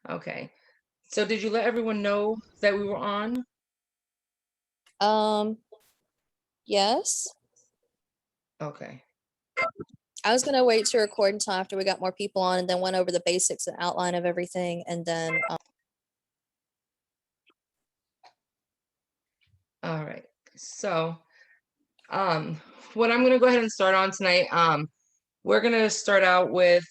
Okay. So did you let everyone know that we were on? Um, yes. Okay. I was gonna wait to record until after we got more people on and then went over the basics and outline of everything and then All right. So, um, what I'm gonna go ahead and start on tonight, we're gonna start out with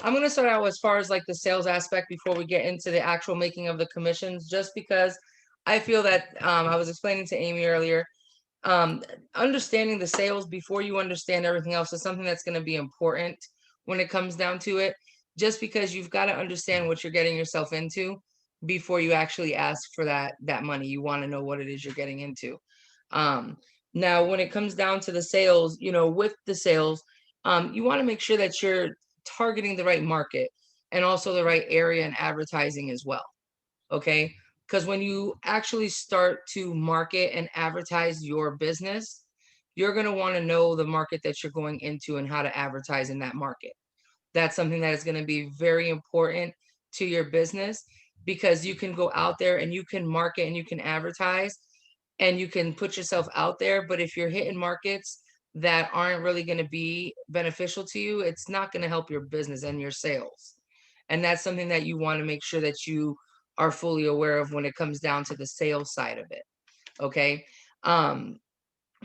I'm going to start out as far as like the sales aspect before we get into the actual making of the commissions, just because I feel that I was explaining to Amy earlier, um, understanding the sales before you understand everything else is something that's going to be important when it comes down to it, just because you've got to understand what you're getting yourself into before you actually ask for that money. You want to know what it is you're getting into. Um, Now, when it comes down to the sales, with the sales, you want to make sure that you're targeting the right market and also the right area and advertising as well. Okay. Because when you actually start to market and advertise your business, you're going to want to know the market that you're going into and how to advertise in that market. That's something that is going to be very important to your business, because you can go out there and you can market and you can advertise and you can put yourself out there. But if you're hitting markets that aren't really going to be beneficial to you, it's not going to help your business and your sales. And that's something that you want to make sure that you are fully aware of when it comes down to the sales side of it. Okay. Um,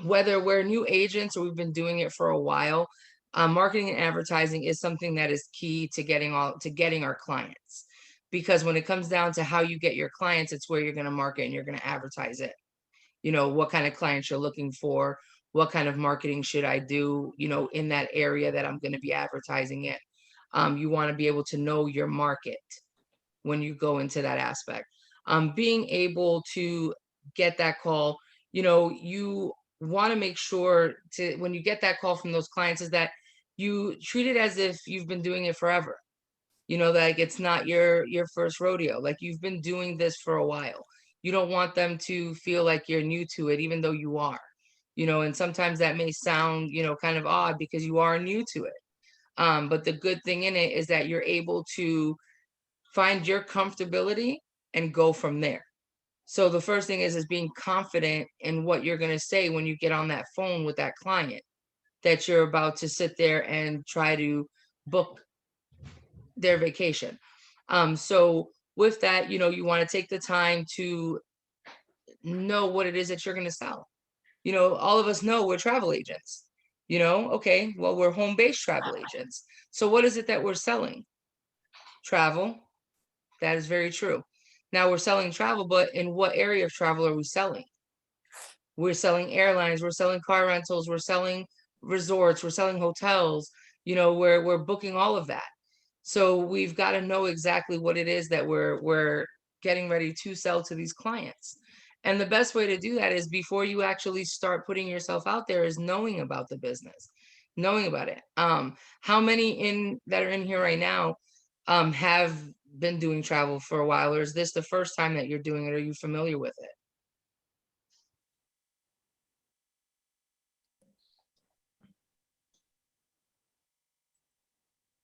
Whether we're new agents or we've been doing it for a while, marketing and advertising is something that is key to getting our clients. Because when it comes down to how you get your clients, it's where you're going to market and you're going to advertise it. What kind of clients you're looking for, what kind of marketing should I do, in that area that I'm going to be advertising in. You want to be able to know your market when you go into that aspect. Being able to get that call, you want to make sure to, when you get that call from those clients, is that you treat it as if you've been doing it forever. Like it's not your first rodeo. Like you've been doing this for a while. You don't want them to feel like you're new to it, even though you are. And sometimes that may sound, kind of odd because you are new to it. But the good thing in it is that you're able to find your comfortability and go from there. So the first thing is being confident in what you're going to say when you get on that phone with that client that you're about to sit there and try to book their vacation. So with that, you want to take the time to know what it is that you're going to sell. All of us know we're travel agents. Okay, well, we're home-based travel agents. So what is it that we're selling? Travel. That is very true. Now we're selling travel, but in what area of travel are we selling? We're selling airlines, we're selling car rentals, we're selling resorts, we're selling hotels, we're booking all of that. So we've got to know exactly what it is that we're getting ready to sell to these clients. And the best way to do that is before you actually start putting yourself out there is knowing about the business, knowing about it. How many in that are in here right now have been doing travel for a while, or is this the first time that you're doing it? Are you familiar with it?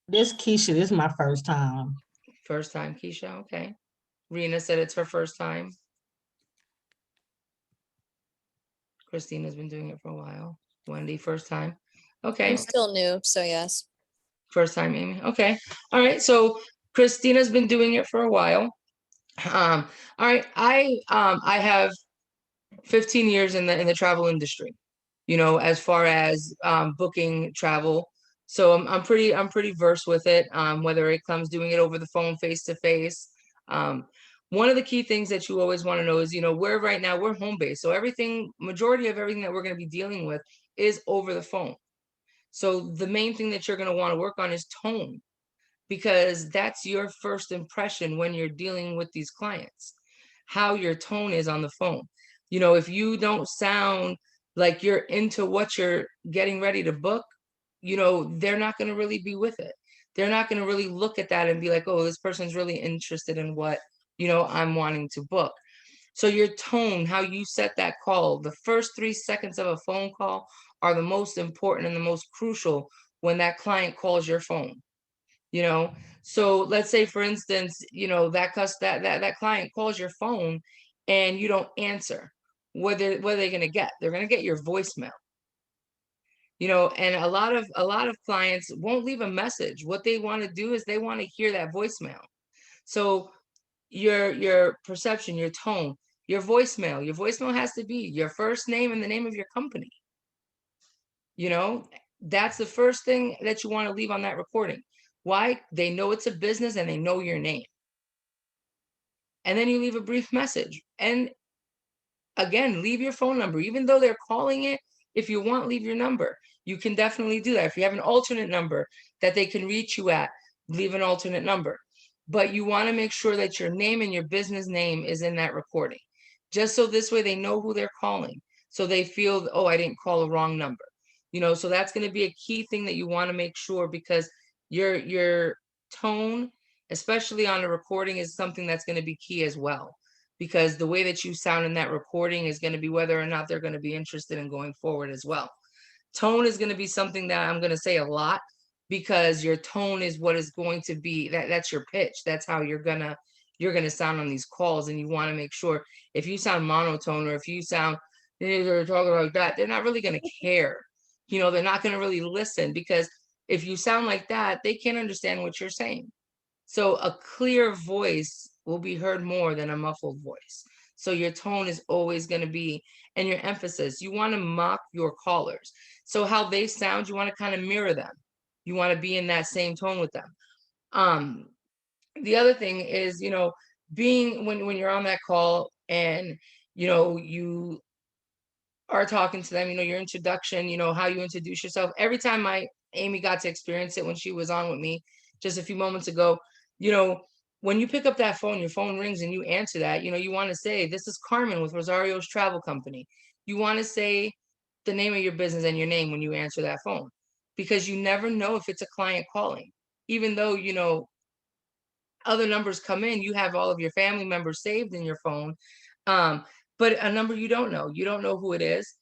This Keisha, this is my first time. First time, Keisha. Okay. Rena said it's her first time. Christina's been doing it for a while. Wendy, first time. I'm Okay. still new, so yes. First time, Amy. Okay. All right. So Christina's been doing it for a while. All right. I have 15 years in the travel industry, as far as booking travel. So I'm pretty versed with it, whether it comes doing it over the phone, face to face. One of the key things that you always want to know is, we're right now, we're home based. So majority of everything that we're going to be dealing with is over the phone. So the main thing that you're going to want to work on is tone, because that's your first impression when you're dealing with these clients, how your tone is on the phone. If you don't sound like you're into what you're getting ready to book, they're not going to really be with it. They're not going to really look at that and be like, oh, this person's really interested in what, I'm wanting to book. So your tone, how you set that call, the first 3 seconds of a phone call are the most important and the most crucial when that client calls your phone. you know? So let's say, for instance, that client calls your phone and you don't answer. What are they going to get? They're going to get your voicemail. And a lot of clients won't leave a message. What they want to do is they want to hear that voicemail. So your perception, your tone, your voicemail has to be your first name and the name of your company. That's the first thing that you want to leave on that recording. Why? They know it's a business and they know your name. And then you leave a brief message. And again, leave your phone number. Even though they're calling it, if you want, leave your number. You can definitely do that. If you have an alternate number that they can reach you at, leave an alternate number. But you want to make sure that your name and your business name is in that recording. Just so this way they know who they're calling. So they feel, oh, I didn't call a wrong number. So that's going to be a key thing that you want to make sure, because your tone, especially on a recording, is something that's going to be key as well, because the way that you sound in that recording is going to be whether or not they're going to be interested in going forward as well. Tone is going to be something that I'm going to say a lot, because your tone is what is going to be that's your pitch. That's how you're going to sound on these calls. And you want to make sure, if you sound monotone, or if you sound they're talking like that, they're not really going to care. They're not going to really listen, because if you sound like that, they can't understand what you're saying. So a clear voice will be heard more than a muffled voice. So your tone is always going to be, and your emphasis, you want to mock your callers. So how they sound, you want to kind of mirror them. You want to be in that same tone with them. The other thing is, being when you're on that call and, you are talking to them, your introduction, how you introduce yourself. Every time Amy got to experience it when she was on with me just a few moments ago, when you pick up that phone, your phone rings and you answer that, you want to say, this is Carmen with Rosario's Travel Company. You want to say the name of your business and your name when you answer that phone, because you never know if it's a client calling. Even though, other numbers come in, you have all of your family members saved in your phone. But a number you don't know who it is,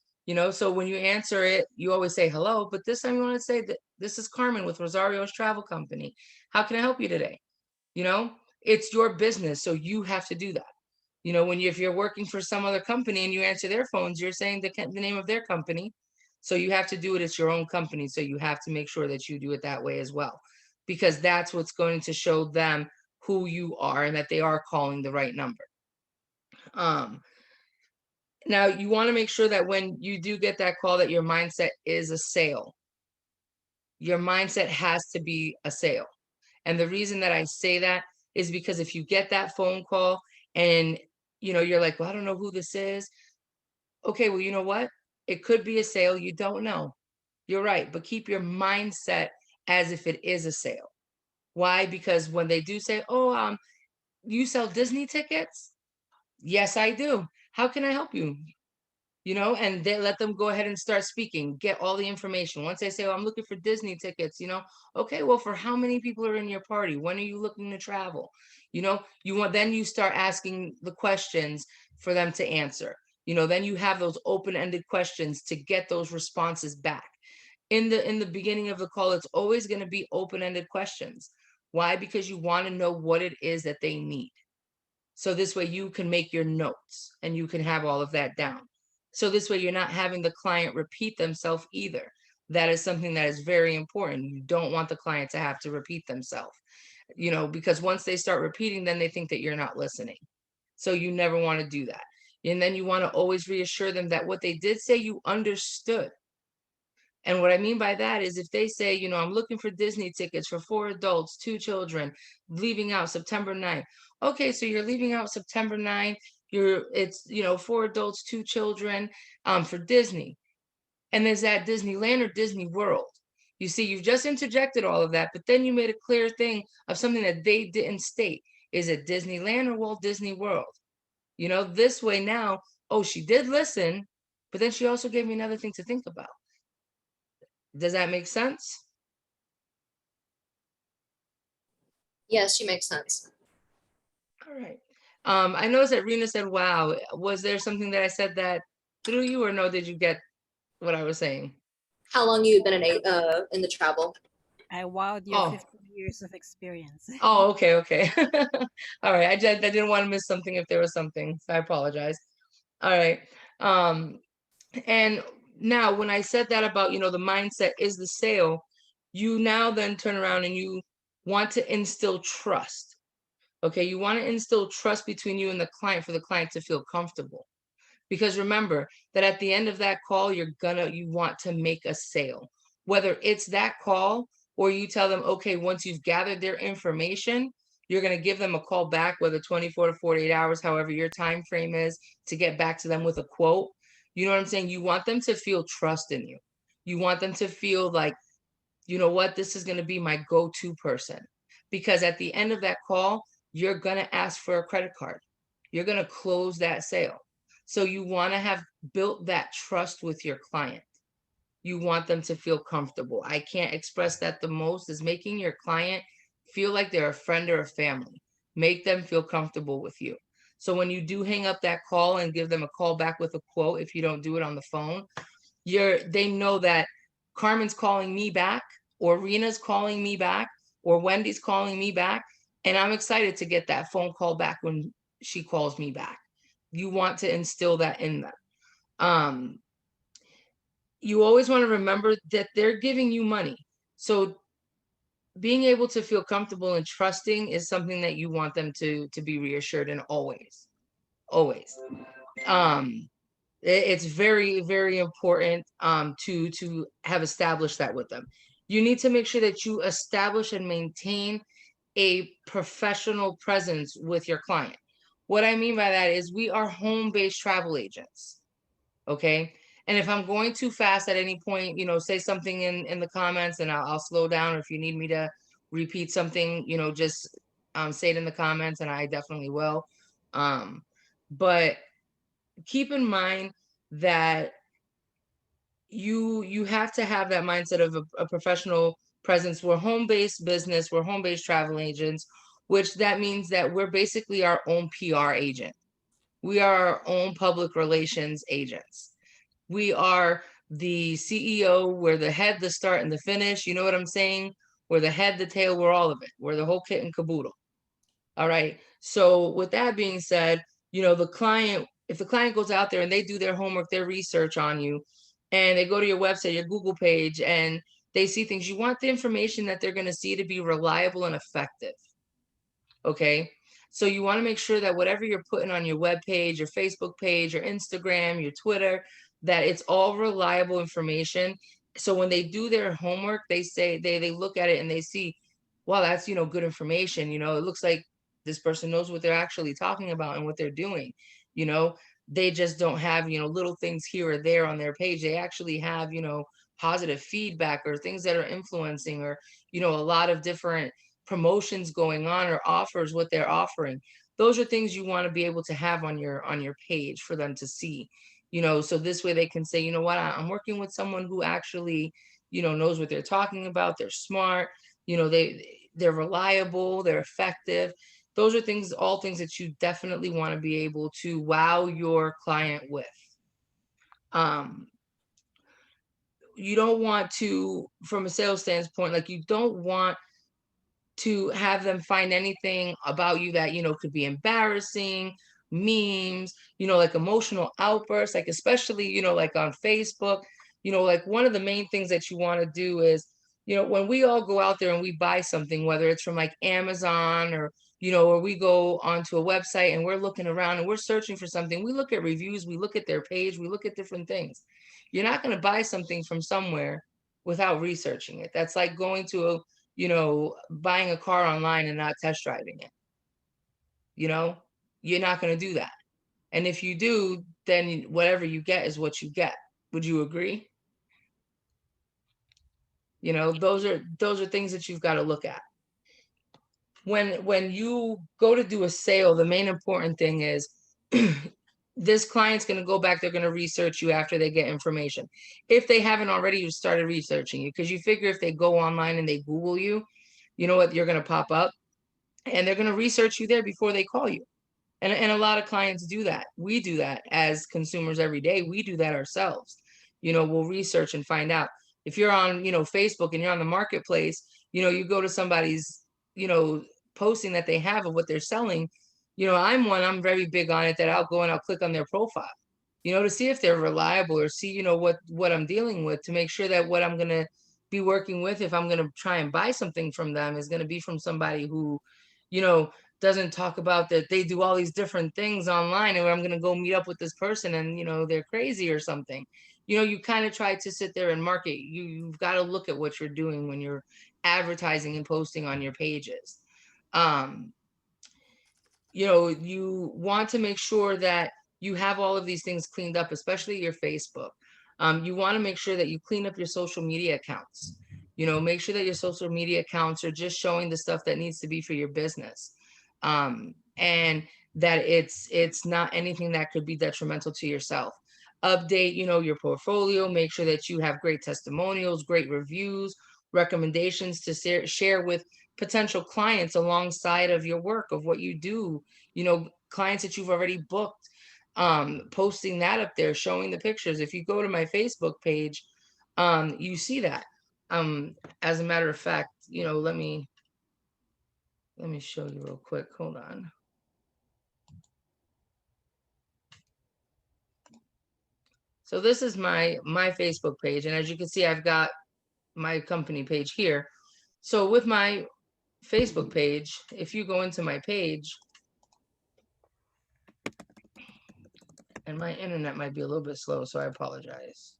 so when you answer it, you always say hello, but this time you want to say that this is Carmen with Rosario's Travel Company. How can I help you today? It's your business, so you have to do that. If you're working for some other company and you answer their phones, you're saying the name of their company. So you have to do it. It's your own company. So you have to make sure that you do it that way as well, because that's what's going to show them who you are and that they are calling the right number. Now you want to make sure that when you do get that call, that your mindset is a sale. Your mindset has to be a sale. And the reason that I say that is because if you get that phone call and you're like, well, I don't know who this is. Okay, well, you know what? It could be a sale. You don't know. You're right. But keep your mindset as if it is a sale. Why? Because when they do say, oh, you sell Disney tickets? Yes, I do. How can I help you? And they let them go ahead and start speaking, get all the information. Once they say, oh, I'm looking for Disney tickets, okay, well, for how many people are in your party? When are you looking to travel? Then you start asking the questions for them to answer. Then you have those open-ended questions to get those responses back. In the beginning of the call, it's always going to be open-ended questions. Why? Because you want to know what it is that they need. So this way you can make your notes and you can have all of that down. So this way you're not having the client repeat themselves either. That is something that is very important. You don't want the client to have to repeat themselves, because once they start repeating, then they think that you're not listening. So you never want to do that. And then you want to always reassure them that what they did say, you understood. And what I mean by that is, if they say, I'm looking for Disney tickets for 4 adults, 2 children, leaving out September 9th. Okay, so you're leaving out September 9th. It's 4 adults, 2 children for Disney. And is that Disneyland or Disney World? You see, you've just interjected all of that, but then you made a clear thing of something that they didn't state. Is it Disneyland or Walt Disney World? This way now, oh, she did listen, but then she also gave me another thing to think about. Does that make sense? Yes, she makes sense. All right. I noticed that Rena said, wow. Was there something that I said that threw you, or no, did you get what I was saying? How long you been in the travel? I wowed you Oh. 15 years of experience. Oh, okay, okay. All right. I didn't want to miss something if there was something. So I apologize. All right. Um, and now when I said that about, the mindset is the sale, you now then turn around and you want to instill trust. Okay. You want to instill trust between you and the client for the client to feel comfortable. Because remember that at the end of that call, you want to make a sale, whether it's that call or you tell them, okay, once you've gathered their information, you're going to give them a call back, whether 24 to 48 hours, however your time frame is, to get back to them with a quote. You know what I'm saying? You want them to feel trust in you. You want them to feel like, you know what, this is going to be my go-to person. Because at the end of that call, you're going to ask for a credit card. You're going to close that sale. So you want to have built that trust with your client. You want them to feel comfortable. I can't express that the most, is making your client feel like they're a friend or a family. Make them feel comfortable with you. So when you do hang up that call and give them a call back with a quote, if you don't do it on the phone, they know that Carmen's calling me back, or Rena's calling me back, or Wendy's calling me back, and I'm excited to get that phone call back when she calls me back. You want to instill that in them. You always want to remember that they're giving you money. So being able to feel comfortable and trusting is something that you want them to be reassured in always. It's very, very important to have established that with them. You need to make sure that you establish and maintain a professional presence with your client. What I mean by that is we are home-based travel agents. Okay. And if I'm going too fast at any point, say something in the comments and I'll slow down. Or if you need me to repeat something, just say it in the comments and I definitely will. But keep in mind that you have to have that mindset of a professional presence. We're home-based business, we're home-based travel agents, which that means that we're basically our own PR agent. We are our own public relations agents. We are the CEO. We're the head, the start, and the finish. You know what I'm saying? We're the head, the tail, we're all of it. We're the whole kit and caboodle. All right. So with that being said, if the client goes out there and they do their homework, their research on you, and they go to your website, your Google page, and they see things, you want the information that they're going to see to be reliable and effective. Okay. So you want to make sure that whatever you're putting on your web page, your Facebook page, your Instagram, your Twitter, that it's all reliable information. So when they do their homework, they look at it and they see, wow, that's, good information. It looks like this person knows what they're actually talking about and what they're doing. They just don't have, little things here or there on their page. They actually have, positive feedback or things that are influencing, or, a lot of different promotions going on or offers, what they're offering. Those are things you want to be able to have on your page for them to see, so this way they can say, you know what, I'm working with someone who actually, knows what they're talking about. They're smart, they're reliable, they're effective. Those are all things that you definitely want to be able to wow your client with. You don't want to, from a sales standpoint, like, you don't want to have them find anything about you that, could be embarrassing, memes, like emotional outbursts, like especially, like on Facebook, like one of the main things that you want to do is, when we all go out there and we buy something, whether it's from like Amazon or, or we go onto a website and we're looking around and we're searching for something, we look at reviews, we look at their page, we look at different things. You're not going to buy something from somewhere without researching it. That's like going to buying a car online and not test driving it. You're not going to do that. And if you do, then whatever you get is what you get. Would you agree? Those are things that you've got to look at. When you go to do a sale, the main important thing is this client's going to go back, they're going to research you after they get information. If they haven't already, you started researching you, because you figure if they go online and they Google you, you know what, you're going to pop up and they're going to research you there before they call you. And a lot of clients do that. We do that as consumers every day. We do that ourselves. We'll research and find out. If you're on, Facebook and you're on the marketplace You go to somebody's, posting that they have of what they're selling. I'm very big on it, that I'll go and I'll click on their profile, to see if they're reliable, or see, what I'm dealing with, to make sure that what I'm going to be working with, if I'm going to try and buy something from them, is going to be from somebody who, you know, doesn't talk about that they do all these different things online, and I'm going to go meet up with this person and, they're crazy or something. You kind of try to sit there and market. You've got to look at what you're doing when you're advertising and posting on your pages. Um, you want to make sure that you have all of these things cleaned up, especially your Facebook. You want to make sure that you clean up your social media accounts. Make sure that your social media accounts are just showing the stuff that needs to be for your business. And that it's not anything that could be detrimental to yourself. Update, your portfolio. Make sure that you have great testimonials, great reviews, recommendations to share with potential clients alongside of your work, of what you do, clients that you've already booked, posting that up there, showing the pictures. If you go to my Facebook page, you see that. As a matter of fact, let me show you real quick. Hold on. So this is my Facebook page, and as you can see, I've got my company page here. So with my Facebook page, if you go into my page, and my internet might be a little bit slow, so I apologize.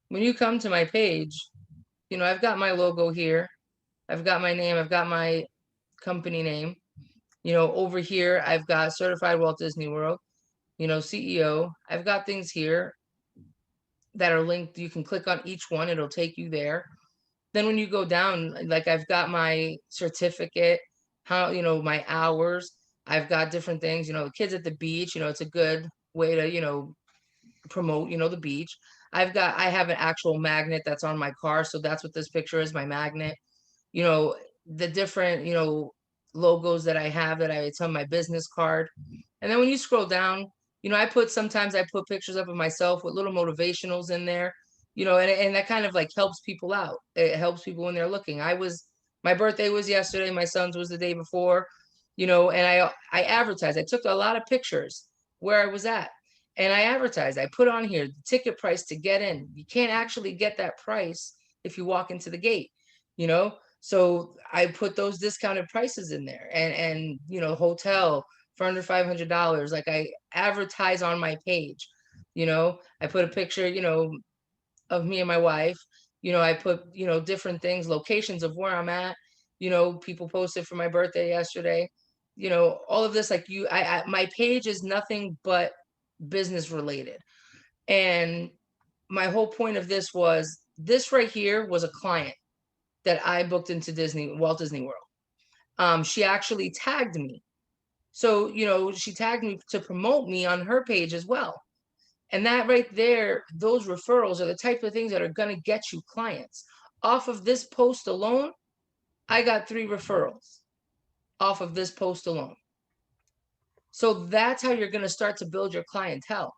When you come to my page, I've got my logo here. I've got my name. I've got my company name. Over here, I've got Certified Walt Disney World, CEO. I've got things here that are linked. You can click on each one. It'll take you there. Then when you go down, like I've got my certificate, my hours. I've got different things, kids at the beach, it's a good way to, promote, the beach. I have an actual magnet that's on my car. So that's what this picture is, my magnet. The different, logos that I have, that it's on my business card. And then when you scroll down, sometimes I put pictures up of myself with little motivationals in there, and that kind of like helps people out. It helps people when they're looking. My birthday was yesterday. My son's was the day before, and I advertised. I took a lot of pictures where I was at, and I advertised. I put on here the ticket price to get in. You can't actually get that price if you walk into the gate, So I put those discounted prices in there, and hotel for under $500. Like, I advertise on my page, I put a picture, of me and my wife. I put, different things, locations of where I'm at. People posted for my birthday yesterday. All of this, like, my page is nothing but business related. And my whole point of this right here was a client that I booked into Walt Disney World. She actually tagged me. So, she tagged me to promote me on her page as well. And that right there, those referrals are the type of things that are going to get you clients. Off of this post alone, I got 3 referrals off of this post alone. So that's how you're going to start to build your clientele.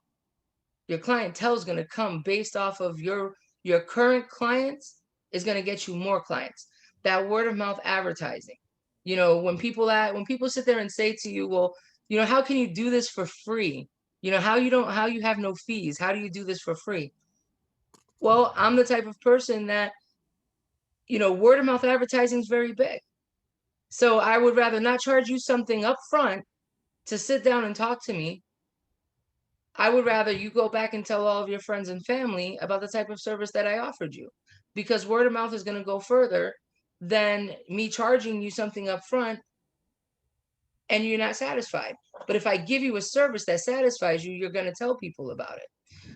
Your clientele is going to come based off of your current clients is going to get you more clients. That word of mouth advertising. When people sit there and say to you, well, how can you do this for free? How you have no fees? How do you do this for free? Well, I'm the type of person that, word of mouth advertising is very big. So I would rather not charge you something up front to sit down and talk to me. I would rather you go back and tell all of your friends and family about the type of service that I offered you, because word of mouth is going to go further than me charging you something up front and you're not satisfied. But if I give you a service that satisfies you, you're going to tell people about it.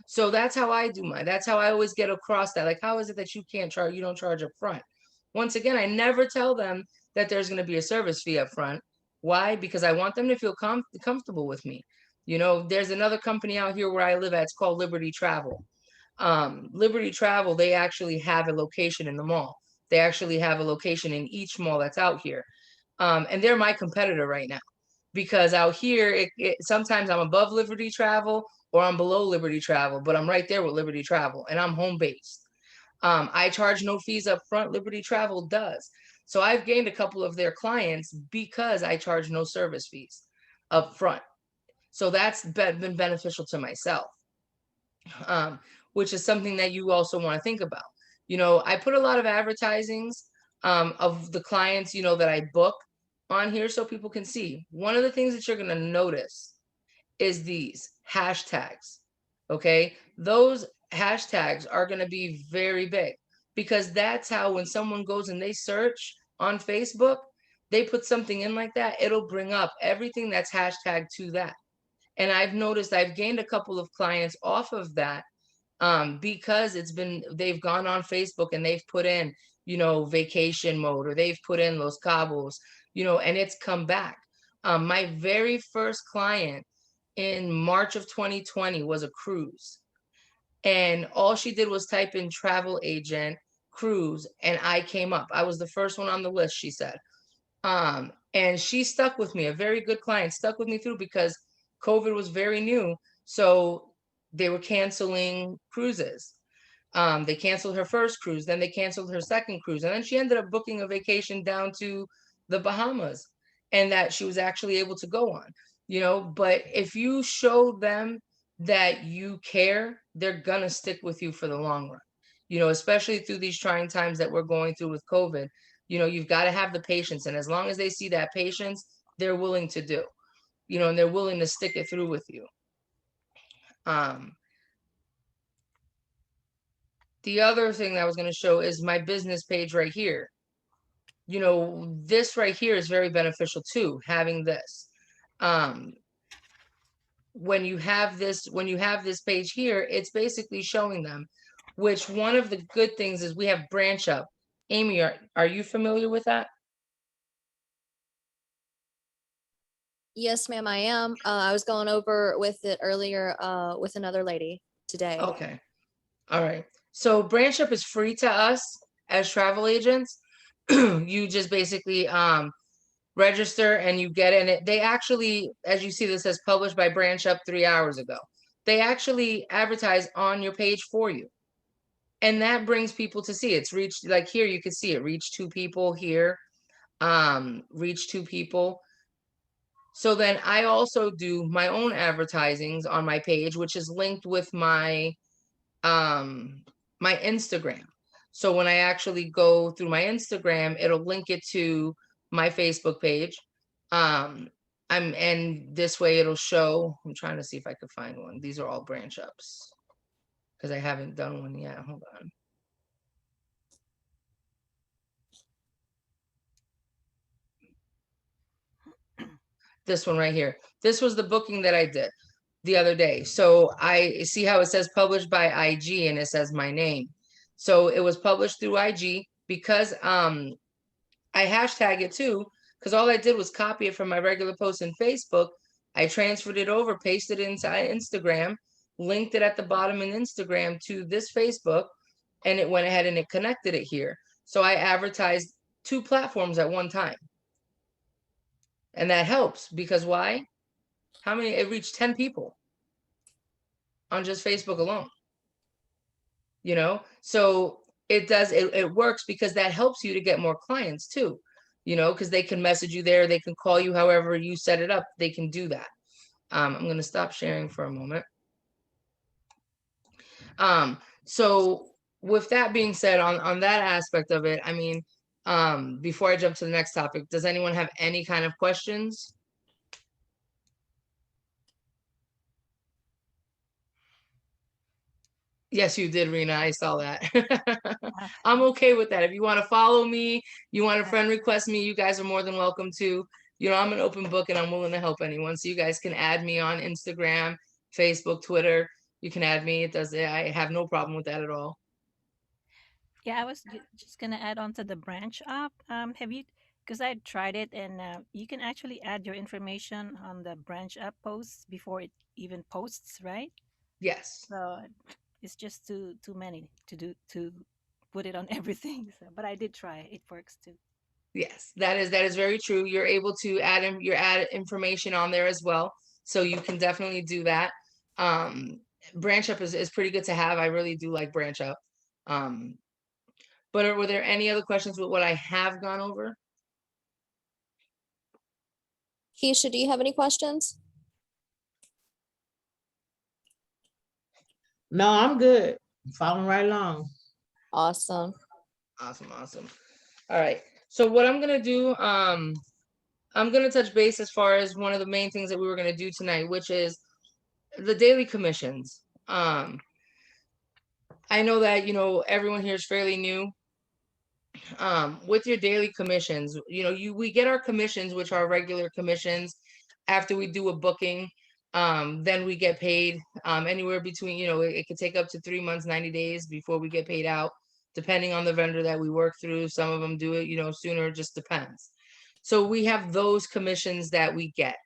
So that's how I do mine. That's how I always get across that. Like, how is it that you don't charge up front? Once again, I never tell them that there's going to be a service fee up front. Why? Because I want them to feel comfortable with me. There's another company out here where I live at. It's called Liberty Travel. Liberty Travel, they actually have a location in the mall. They actually have a location in each mall that's out here. And they're my competitor right now, because out here, sometimes I'm above Liberty Travel or I'm below Liberty Travel, but I'm right there with Liberty Travel, and I'm home based. I charge no fees up front. Liberty Travel does. So I've gained a couple of their clients because I charge no service fees up front. So that's been beneficial to myself, which is something that you also want to think about. I put a lot of advertisings of the clients, that I book on here so people can see. One of the things that you're going to notice is these hashtags. Okay. Those hashtags are going to be very big because that's how when someone goes and they search on Facebook, they put something in like that, it'll bring up everything that's hashtagged to that. And I've noticed I've gained a couple of clients off of that because they've gone on Facebook and they've put in, vacation mode, or they've put in Los Cabos, and it's come back. My very first client in March of 2020 was a cruise. And all she did was type in travel agent cruise, and I came up. I was the first one on the list, she said. And she stuck with me, a very good client, stuck with me through because COVID was very new. So they were canceling cruises. They canceled her first cruise, then they canceled her second cruise, and then she ended up booking a vacation down to the Bahamas, and that she was actually able to go on. But if you show them that you care, they're gonna stick with you for the long run. Especially through these trying times that we're going through with COVID. You've got to have the patience, and as long as they see that patience, they're willing to do. And they're willing to stick it through with you. The other thing that I was going to show is my business page right here. This right here is very beneficial too, having this. When you have this page here, it's basically showing them, which one of the good things is we have branch up. Amy, are you familiar with that? Yes, ma'am, I am. I was going over with it earlier with another lady today. Okay. All right. So branch up is free to us as travel agents. You just basically register and you get in it. They actually, as you see, this says published by Branch Up 3 hours ago. They actually advertise on your page for you. And that brings people to see it. It's reached, like here, you can see it reach 2 people here, reach 2 people. So then I also do my own advertisings on my page, which is linked with my Instagram. So when I actually go through my Instagram, it'll link it to my Facebook page. And this way it'll show. I'm trying to see if I could find one. These are all branch ups because I haven't done one yet. Hold on. This one right here. This was the booking that I did the other day. So I see how it says published by IG and it says my name. So it was published through IG because I hashtag it too, because all I did was copy it from my regular post in Facebook. I transferred it over, pasted it into Instagram, linked it at the bottom in Instagram to this Facebook, and it went ahead and it connected it here. So I advertised 2 platforms at one time. And that helps because why? How many? It reached 10 people on just Facebook alone. So it works because that helps you to get more clients too, because they can message you there, they can call you however you set it up, they can do that. I'm going to stop sharing for a moment. So with that being said, on that aspect of it, I mean, before I jump to the next topic, does anyone have any kind of questions? Yes, you did, Rena. I saw that. I'm okay with that. If you want to follow me, you want to friend request me, you guys are more than welcome to. I'm an open book and I'm willing to help anyone. So you guys can add me on Instagram, Facebook, Twitter. You can add me. I have no problem with that at all. Yeah, I was just gonna add on to the branch app. Have you? Because I tried it, and you can actually add your information on the branch app posts before it even posts, right? Yes. So it's just too many to put it on everything. So, but I did try. It works too. Yes, that is very true. You're able to add in your add information on there as well. So you can definitely do that. Branch up is pretty good to have. I really do like branch up. But were there any other questions with what I have gone over? Keisha, do you have any questions? No, I'm good. Following right along. Awesome. Awesome, awesome. All right. So what I'm gonna do, I'm gonna touch base as far as one of the main things that we were gonna do tonight, which is the daily commissions. I know that, you know, everyone here is fairly new. With your daily commissions, you know, we get our commissions, which are regular commissions, after we do a booking. Then we get paid anywhere between, you know, it could take up to 3 months, 90 days before we get paid out, depending on the vendor that we work through. Some of them do it, you know, sooner, it just depends. So we have those commissions that we get.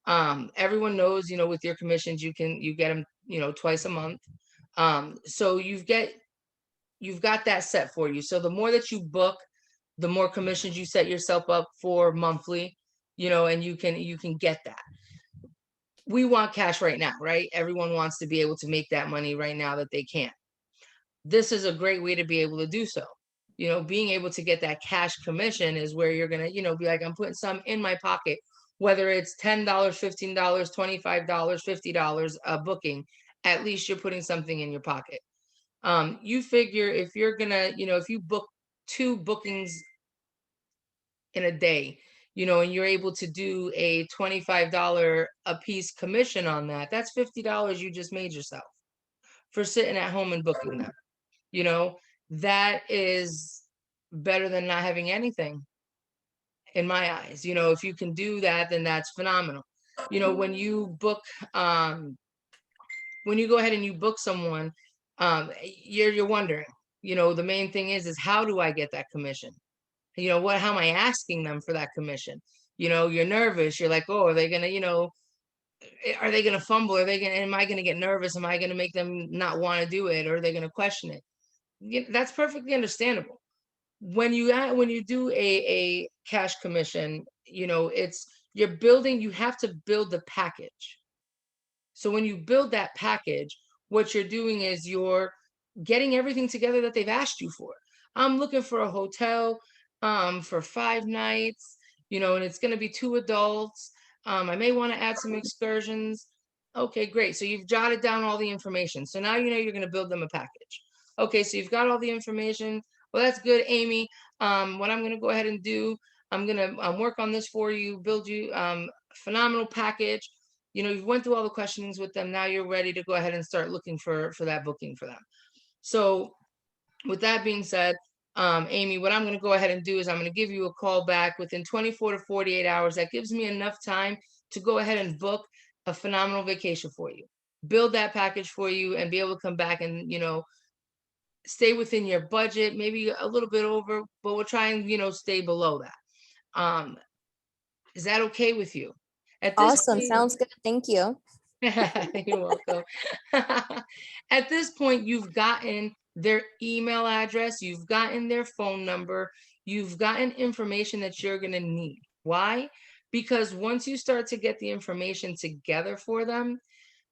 Everyone knows, you know, with your commissions, you get them, you know, twice a month. So you've got that set for you. So the more that you book, the more commissions you set yourself up for monthly, you know, and you can get that. We want cash right now, right? Everyone wants to be able to make that money right now that they can. This is a great way to be able to do so. You know, being able to get that cash commission is where you're going to, you know, be like, I'm putting some in my pocket, whether it's $10, $15, $25, $50 a booking, at least you're putting something in your pocket. You figure if you're gonna, you know, if you book 2 bookings in a day, you know, and you're able to do a $25 a piece commission on that, that's $50 you just made yourself for sitting at home and booking them. You know, that is better than not having anything in my eyes. You know, if you can do that, then that's phenomenal. You know, when you book, when you go ahead and you book someone, you're wondering, you know, the main thing is how do I get that commission? You know, how am I asking them for that commission? You know, you're nervous. You're like, oh, are they gonna, you know, are they gonna fumble? Am I gonna get nervous? Am I gonna make them not want to do it? Or are they gonna question it? That's perfectly understandable. When you do a cash commission, you know, you're building, you have to build the package. So when you build that package, what you're doing is you're getting everything together that they've asked you for. I'm looking for a hotel for 5 nights, you know, and it's going to be 2 adults. I may want to add some excursions. Okay, great. So you've jotted down all the information. So now you know you're going to build them a package. Okay, so you've got all the information. Well, that's good, Amy. What I'm going to go ahead and do, I'm going to work on this for you, build you a phenomenal package. You know, you've went through all the questionings with them. Now you're ready to go ahead and start looking for that booking for them. So with that being said, Amy, what I'm going to go ahead and do is I'm going to give you a call back within 24 to 48 hours. That gives me enough time to go ahead and book a phenomenal vacation for you, build that package for you, and be able to come back and, you know, stay within your budget, maybe a little bit over, but we'll try and, you know, stay below that. Is that okay with you? At this Awesome. point, Sounds good. Thank you. you're welcome. At this point, you've gotten their email address, you've gotten their phone number, you've gotten information that you're going to need. Why? Because once you start to get the information together for them,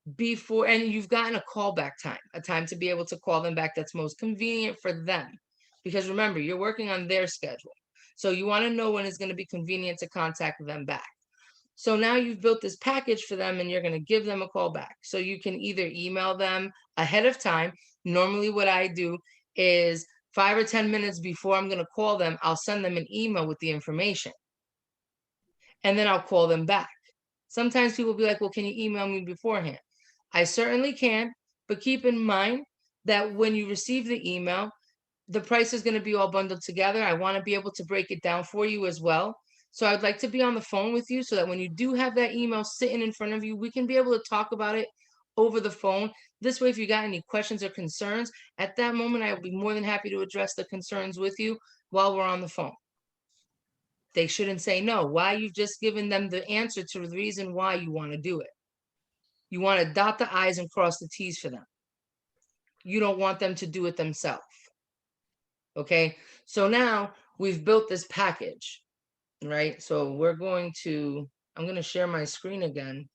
and you've gotten a callback time, a time to be able to call them back that's most convenient for them. Because remember, you're working on their schedule. So you want to know when it's going to be convenient to contact them back. So now you've built this package for them and you're going to give them a call back. So you can either email them ahead of time. Normally what I do is 5 or 10 minutes before I'm going to call them, I'll send them an email with the information. And then I'll call them back. Sometimes people will be like, well, can you email me beforehand? I certainly can, but keep in mind that when you receive the email, the price is going to be all bundled together. I want to be able to break it down for you as well. So I'd like to be on the phone with you so that when you do have that email sitting in front of you, we can be able to talk about it over the phone. This way, if you got any questions or concerns, at that moment, I would be more than happy to address the concerns with you while we're on the phone. They shouldn't say no. Why? You've just given them the answer to the reason why you want to do it. You want to dot the I's and cross the T's for them. You don't want them to do it themselves. Okay, so now we've built this package, right? So I'm going to share my screen again.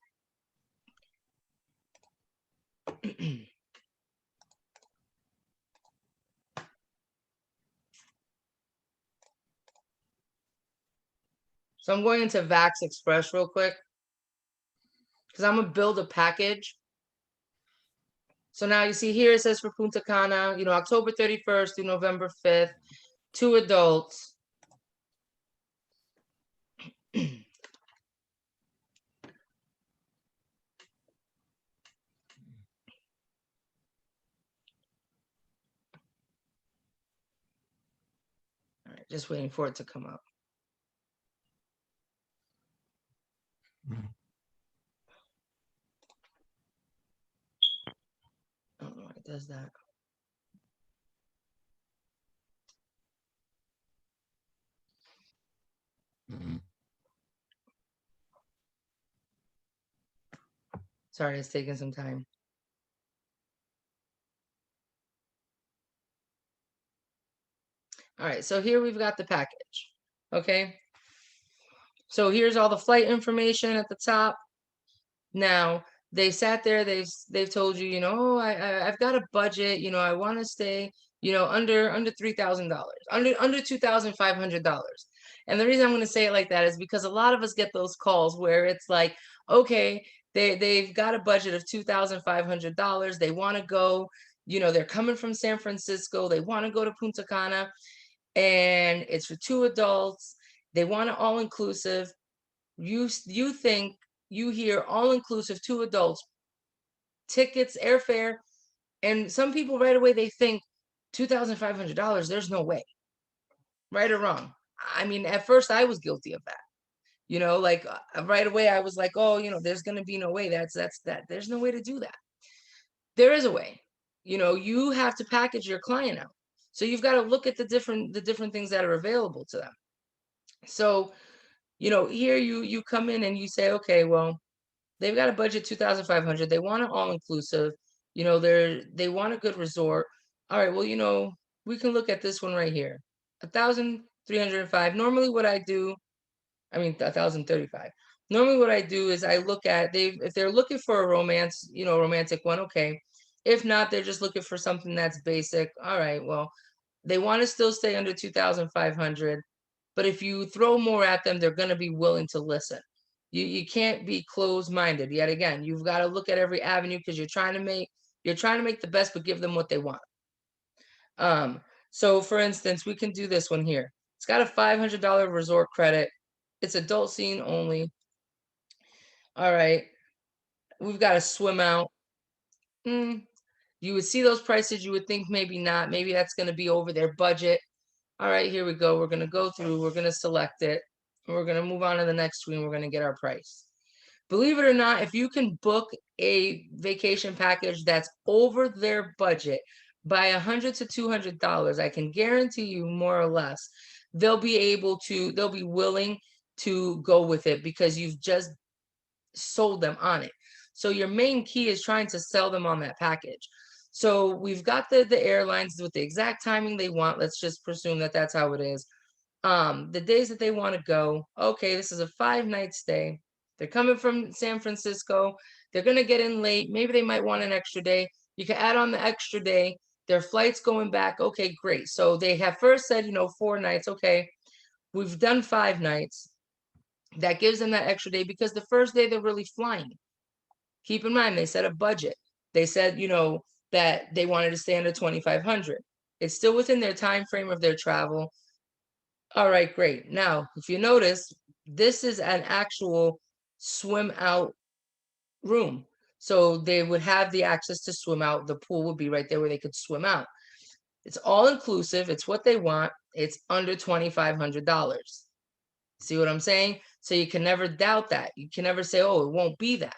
So I'm going into Vax Express real quick because I'm gonna build a package. So now you see here it says for Punta Cana, you know, October 31st through November 5th, 2 adults. All right, just waiting for it to come up. I don't know why it does that. Sorry, it's taking some time. All right, so here we've got the package. Okay. So here's all the flight information at the top. Now they sat there, they've told you, you know, oh, I've got a budget, you know, I want to stay, you know, under $3,000, under $2,500. And the reason I'm going to say it like that is because a lot of us get those calls where it's like, okay, they've got a budget of $2,500. They want to go, you know, they're coming from San Francisco, they want to go to Punta Cana, and it's for 2 adults. They want it all inclusive. You think you hear all inclusive, 2 adults, tickets, airfare, and some people right away they think $2,500. There's no way, right or wrong. I mean, at first I was guilty of that. You know, like right away I was like, oh, you know, there's gonna be no way. That's that. There's no way to do that. There is a way. You know, you have to package your client out. So you've got to look at the different things that are available to them. So, you know, here you come in and you say, okay, well, they've got a budget 2,500. They want it all inclusive. You know, they want a good resort. All right, well, you know, we can look at this one right here. 1,305. Normally what I do, I mean 1,035. Normally what I do is I look at if they're looking for a romance, you know, romantic one, okay. If not, they're just looking for something that's basic. All right, well, they want to still stay under 2,500. But if you throw more at them, they're going to be willing to listen. You can't be closed-minded. Yet again, you've got to look at every avenue because you're trying to make the best, but give them what they want. So for instance, we can do this one here. It's got a $500 resort credit. It's adult scene only. All right, we've got a swim out. You would see those prices. You would think maybe not. Maybe that's going to be over their budget. All right, here we go. We're going to go through. We're going to select it. We're going to move on to the next screen. We're going to get our price. Believe it or not, if you can book a vacation package that's over their budget by $100 to $200, I can guarantee you more or less, they'll be willing to go with it because you've just sold them on it. So your main key is trying to sell them on that package. So we've got the airlines with the exact timing they want. Let's just presume that that's how it is. The days that they want to go. Okay, this is a 5-night stay. They're coming from San Francisco. They're going to get in late. Maybe they might want an extra day. You can add on the extra day. Their flight's going back. Okay, great. So they have first said, you know, 4 nights. Okay, we've done 5 nights. That gives them that extra day because the first day they're really flying. Keep in mind, they set a budget. They said, you know, that they wanted to stay under 2,500. It's still within their time frame of their travel. All right, great. Now, if you notice, this is an actual swim out room. So they would have the access to swim out. The pool would be right there where they could swim out. It's all inclusive. It's what they want. It's under $2,500. See what I'm saying? So you can never doubt that. You can never say, oh, it won't be that.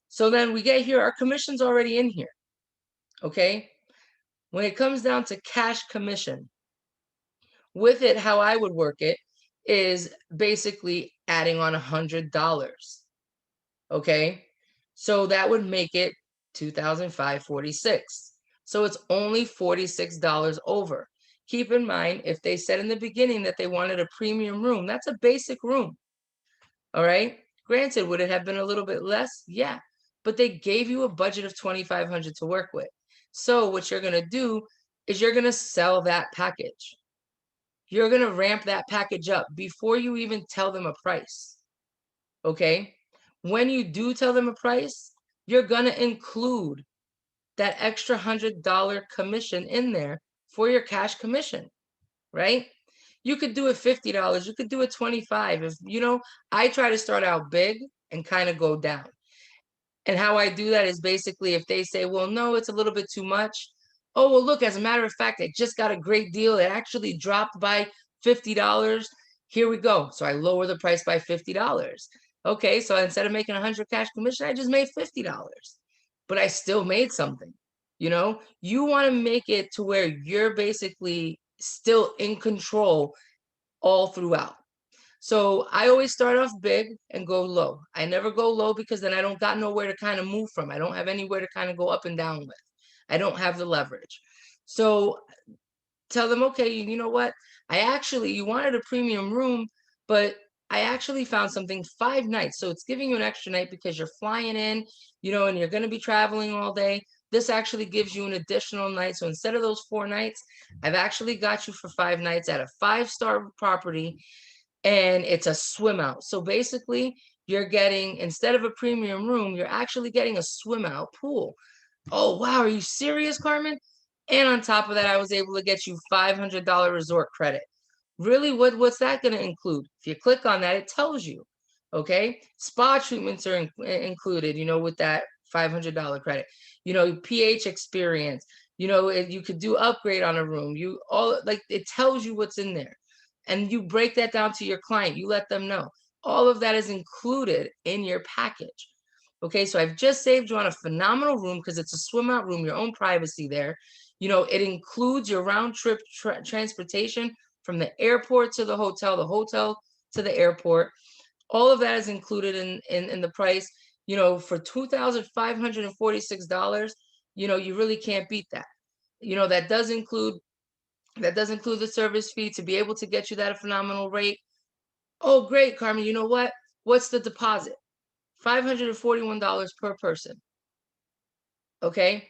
So then we get here, our commission's already in here. Okay. When it comes down to cash commission, with it, how I would work it is basically adding on $100. Okay. So that would make it $2,546. So it's only $46 over. Keep in mind, if they said in the beginning that they wanted a premium room, that's a basic room. All right. Granted, would it have been a little bit less? Yeah. But they gave you a budget of $2,500 to work with. So what you're going to do is you're going to sell that package. you're going to ramp that package up before you even tell them a price. Okay. When you do tell them a price, you're going to include that extra $100 commission in there for your cash commission, right? You could do it $50. You could do it 25. If you know, I try to start out big and kind of go down. And how I do that is basically if they say, well, no, it's a little bit too much. Oh, well, look, as a matter of fact, I just got a great deal. It actually dropped by $50. Here we go. So I lower the price by $50. Okay, so instead of making 100 cash commission, I just made $50. But I still made something. You know, you want to make it to where you're basically still in control all throughout. So I always start off big and go low. I never go low because then I don't got nowhere to kind of move from. I don't have anywhere to kind of go up and down with. I don't have the leverage. So tell them, okay, you know what? You wanted a premium room, but I actually found something 5 nights. So it's giving you an extra night because you're flying in, you know, and you're going to be traveling all day. This actually gives you an additional night. So instead of those 4 nights, I've actually got you for 5 nights at a 5-star property, and it's a swim out. So basically, you're getting, instead of a premium room, you're actually getting a swim out pool. Oh, wow. Are you serious, Carmen? And on top of that, I was able to get you $500 resort credit. Really, what's that going to include? If you click on that, it tells you. Okay. Spa treatments are included, you know, with that $500 credit. You know, pH experience, you know, you could do upgrade on a room. You all, like, it tells you what's in there. And you break that down to your client. You let them know. All of that is included in your package. Okay, so I've just saved you on a phenomenal room because it's a swim out room, your own privacy there. You know, it includes your round trip transportation from the airport to the hotel to the airport. All of that is included in the price. You know, for $2,546, you know, you really can't beat that. You know, that does include the service fee to be able to get you that phenomenal rate. Oh, great, Carmen. You know what? What's the deposit? $541 per person. Okay.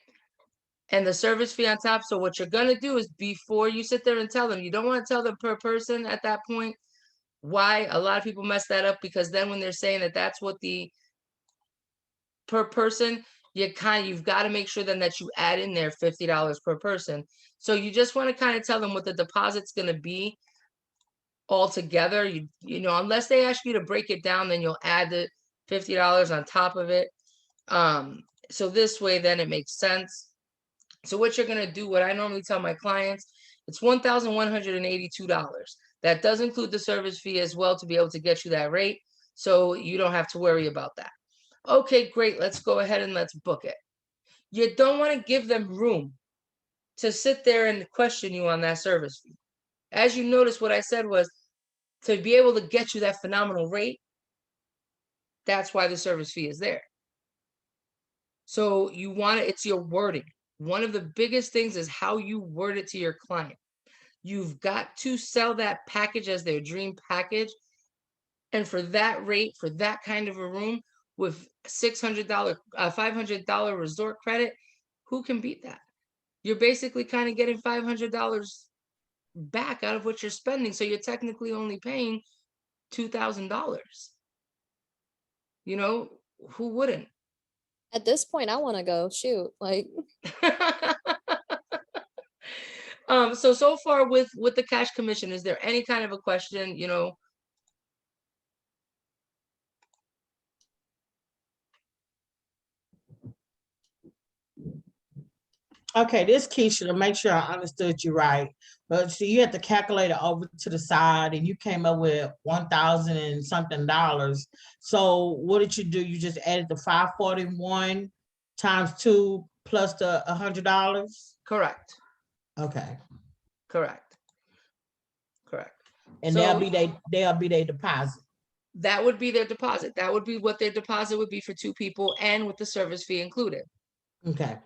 And the service fee on top. So what you're going to do is, before you sit there and tell them, you don't want to tell them per person at that point. Why? A lot of people mess that up because then when they're saying that that's what the per person, you've got to make sure then that you add in there $50 per person. So you just want to kind of tell them what the deposit's going to be all together. You know, unless they ask you to break it down, then you'll add the $50 on top of it. So this way, then it makes sense. So what you're going to do, what I normally tell my clients, it's $1,182. That does include the service fee as well to be able to get you that rate. So you don't have to worry about that. Okay, great. Let's go ahead and let's book it. You don't want to give them room to sit there and question you on that service fee. As you notice, what I said was to be able to get you that phenomenal rate. That's why the service fee is there. So you want it, it's your wording. One of the biggest things is how you word it to your client. You've got to sell that package as their dream package. And for that rate, for that kind of a room with $600, $500 resort credit, who can beat that? You're basically kind of getting $500 back out of what you're spending. So you're technically only paying $2,000. You know, who wouldn't? At this point, I want to go shoot. Like, So far with the cash commission, is there any kind of a question, you know? Okay, this Keisha, to make sure I understood you right. But so you had to calculate it over to the side and you came up with 1,000 and something dollars. So what did you do? You just added the 541 times 2 plus the $100? Correct. Okay. Correct. And So they'll be their deposit. that would be their deposit. That would be what their deposit would be for 2 people and with the service fee included. Okay.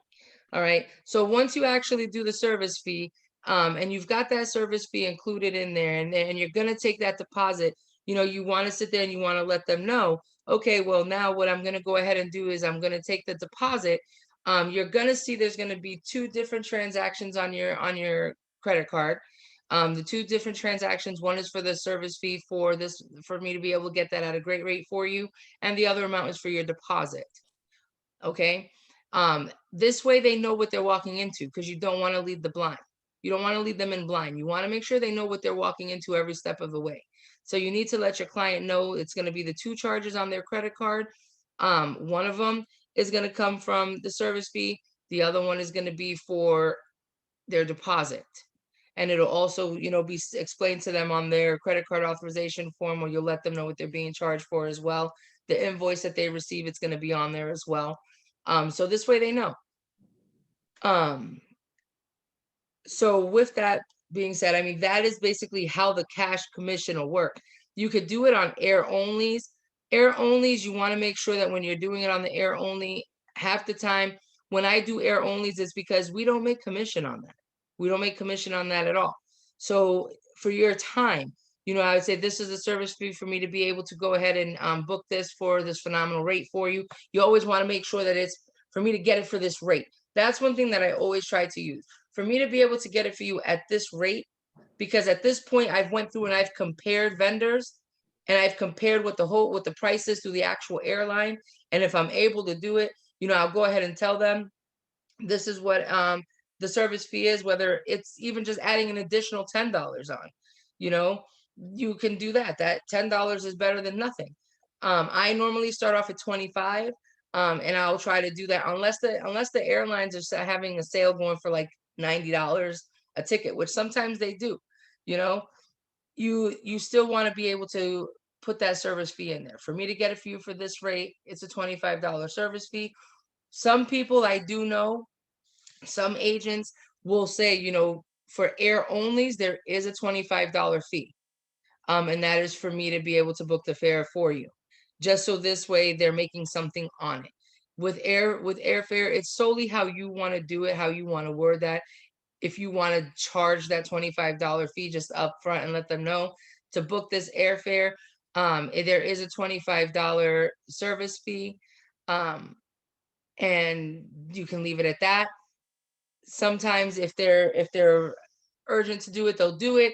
All right. So once you actually do the service fee, and you've got that service fee included in there, and you're going to take that deposit, you know, you want to sit there and you want to let them know, okay, well, now what I'm going to go ahead and do is I'm going to take the deposit. You're going to see there's going to be 2 different transactions on your credit card. The two different transactions, one is for the service fee for this, for me to be able to get that at a great rate for you, and the other amount is for your deposit. Okay. This way they know what they're walking into, because you don't want to lead the blind. You don't want to lead them in blind. You want to make sure they know what they're walking into every step of the way. So you need to let your client know it's going to be the two charges on their credit card. One of them is going to come from the service fee. The other one is going to be for their deposit. And it'll also, be explained to them on their credit card authorization form, where you'll let them know what they're being charged for as well. The invoice that they receive, it's going to be on there as well. So this way they know. So with that being said, I mean, that is basically how the cash commission will work. You could do it on air onlys. Air onlys, you want to make sure that when you're doing it on the air only, half the time when I do air onlys, it's because we don't make commission on that. We don't make commission on that at all. So for your time, I would say this is a service fee for me to be able to go ahead and book this for this phenomenal rate for you. You always want to make sure that it's for me to get it for this rate. That's one thing that I always try to use. For me to be able to get it for you at this rate, because at this point I've went through and I've compared vendors, and I've compared what the price is through the actual airline. And if I'm able to do it, I'll go ahead and tell them this is what the service fee is, whether it's even just adding an additional $10 on. You can do that. That $10 is better than nothing. I normally start off at 25, and I'll try to do that unless the airlines are having a sale going for like $90 a ticket, which sometimes they do. You still want to be able to put that service fee in there. For me to get it for you for this rate, it's a $25 service fee. Some people I do know, some agents will say, for air onlys, there is a $25 fee. And that is for me to be able to book the fare for you. Just so this way they're making something on it. With airfare, it's solely how you want to do it, how you want to word that. If you want to charge that $25 fee just up front and let them know to book this airfare, there is a $25 service fee. And you can leave it at that. Sometimes if they're urgent to do it, they'll do it.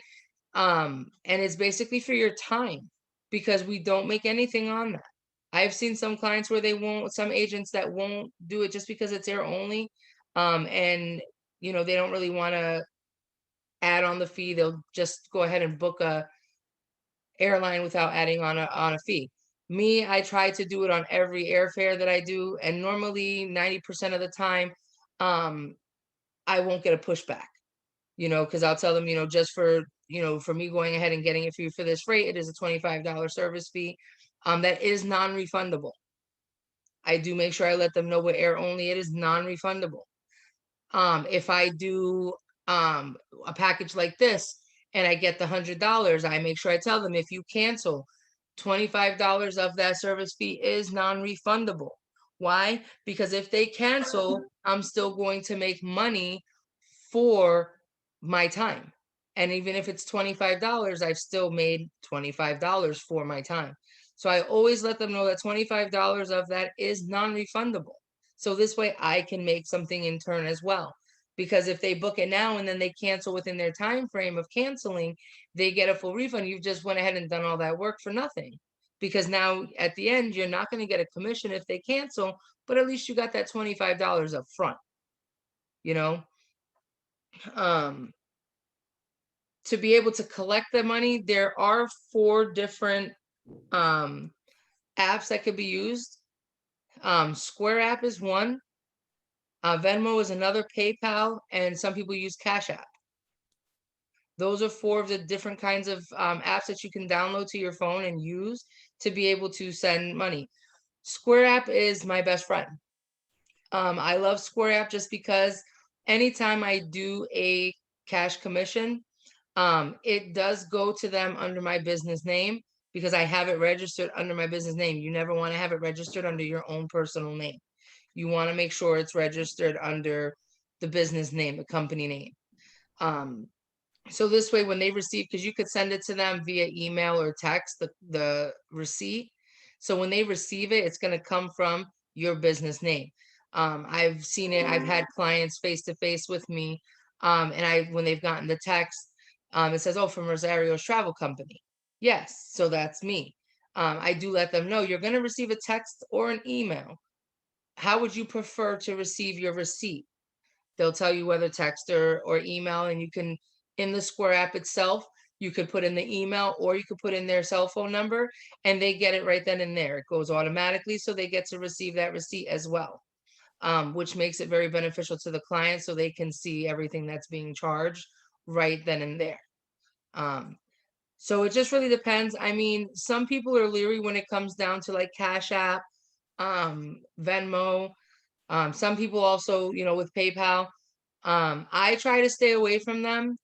And it's basically for your time, because we don't make anything on that. I've seen some clients where some agents that won't do it just because it's air only. And they don't really want to add on the fee. They'll just go ahead and book a airline without adding on a fee. Me, I try to do it on every airfare that I do, and normally 90% of the time, I won't get a pushback. Because I'll tell them, just for me going ahead and getting it for you for this rate, it is a $25 service fee. That is non-refundable. I do make sure I let them know with air only, it is non-refundable. If I do a package like this and I get the $100, I make sure I tell them, if you cancel, $25 of that service fee is non-refundable. Why? Because if they cancel, I'm still going to make money for my time. And even if it's $25, I've still made $25 for my time. So I always let them know that $25 of that is non-refundable. So this way I can make something in turn as well. Because if they book it now and then they cancel within their time frame of canceling, they get a full refund. You've just went ahead and done all that work for nothing. Because now at the end, you're not going to get a commission if they cancel, but at least you got that $25 up front. To be able to collect the money, there are 4 different apps that could be used. Square app is one. Venmo is another, PayPal, and some people use Cash App. Those are 4 of the different kinds of apps that you can download to your phone and use to be able to send money. Square app is my best friend. I love Square app just because anytime I do a cash commission, it does go to them under my business name, because I have it registered under my business name. You never want to have it registered under your own personal name. You want to make sure it's registered under the business name, the company name. So this way, when they receive, because you could send it to them via email or text, the receipt. So when they receive it, it's going to come from your business name. I've seen it. I've had clients face to face with me, and when they've gotten the text, It says, oh, from Rosario's travel company. Yes, so that's me. I do let them know you're going to receive a text or an email. How would you prefer to receive your receipt? They'll tell you whether text or email, and you can, in the Square app itself, you could put in the email or you could put in their cell phone number and they get it right then and there. It goes automatically, so they get to receive that receipt as well, which makes it very beneficial to the client so they can see everything that's being charged right then and there. So it just really depends. I mean, some people are leery when it comes down to like Cash App, Venmo. Some people also, with PayPal. I try to stay away from them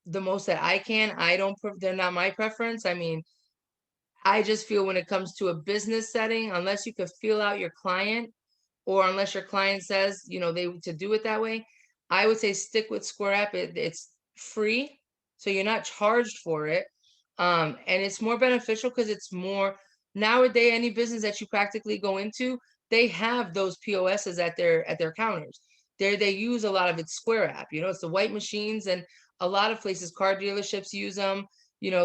the most that I can. They're not my preference. I mean, I just feel when it comes to a business setting, unless you could feel out your client, or unless your client says, they to do it that way, I would say stick with Square App. It's free, so you're not charged for it. And it's more beneficial because it's more nowadays, any business that you practically go into, they have those POSs at their counters. They use a lot of it's Square App, it's the white machines, and a lot of places, car dealerships use them,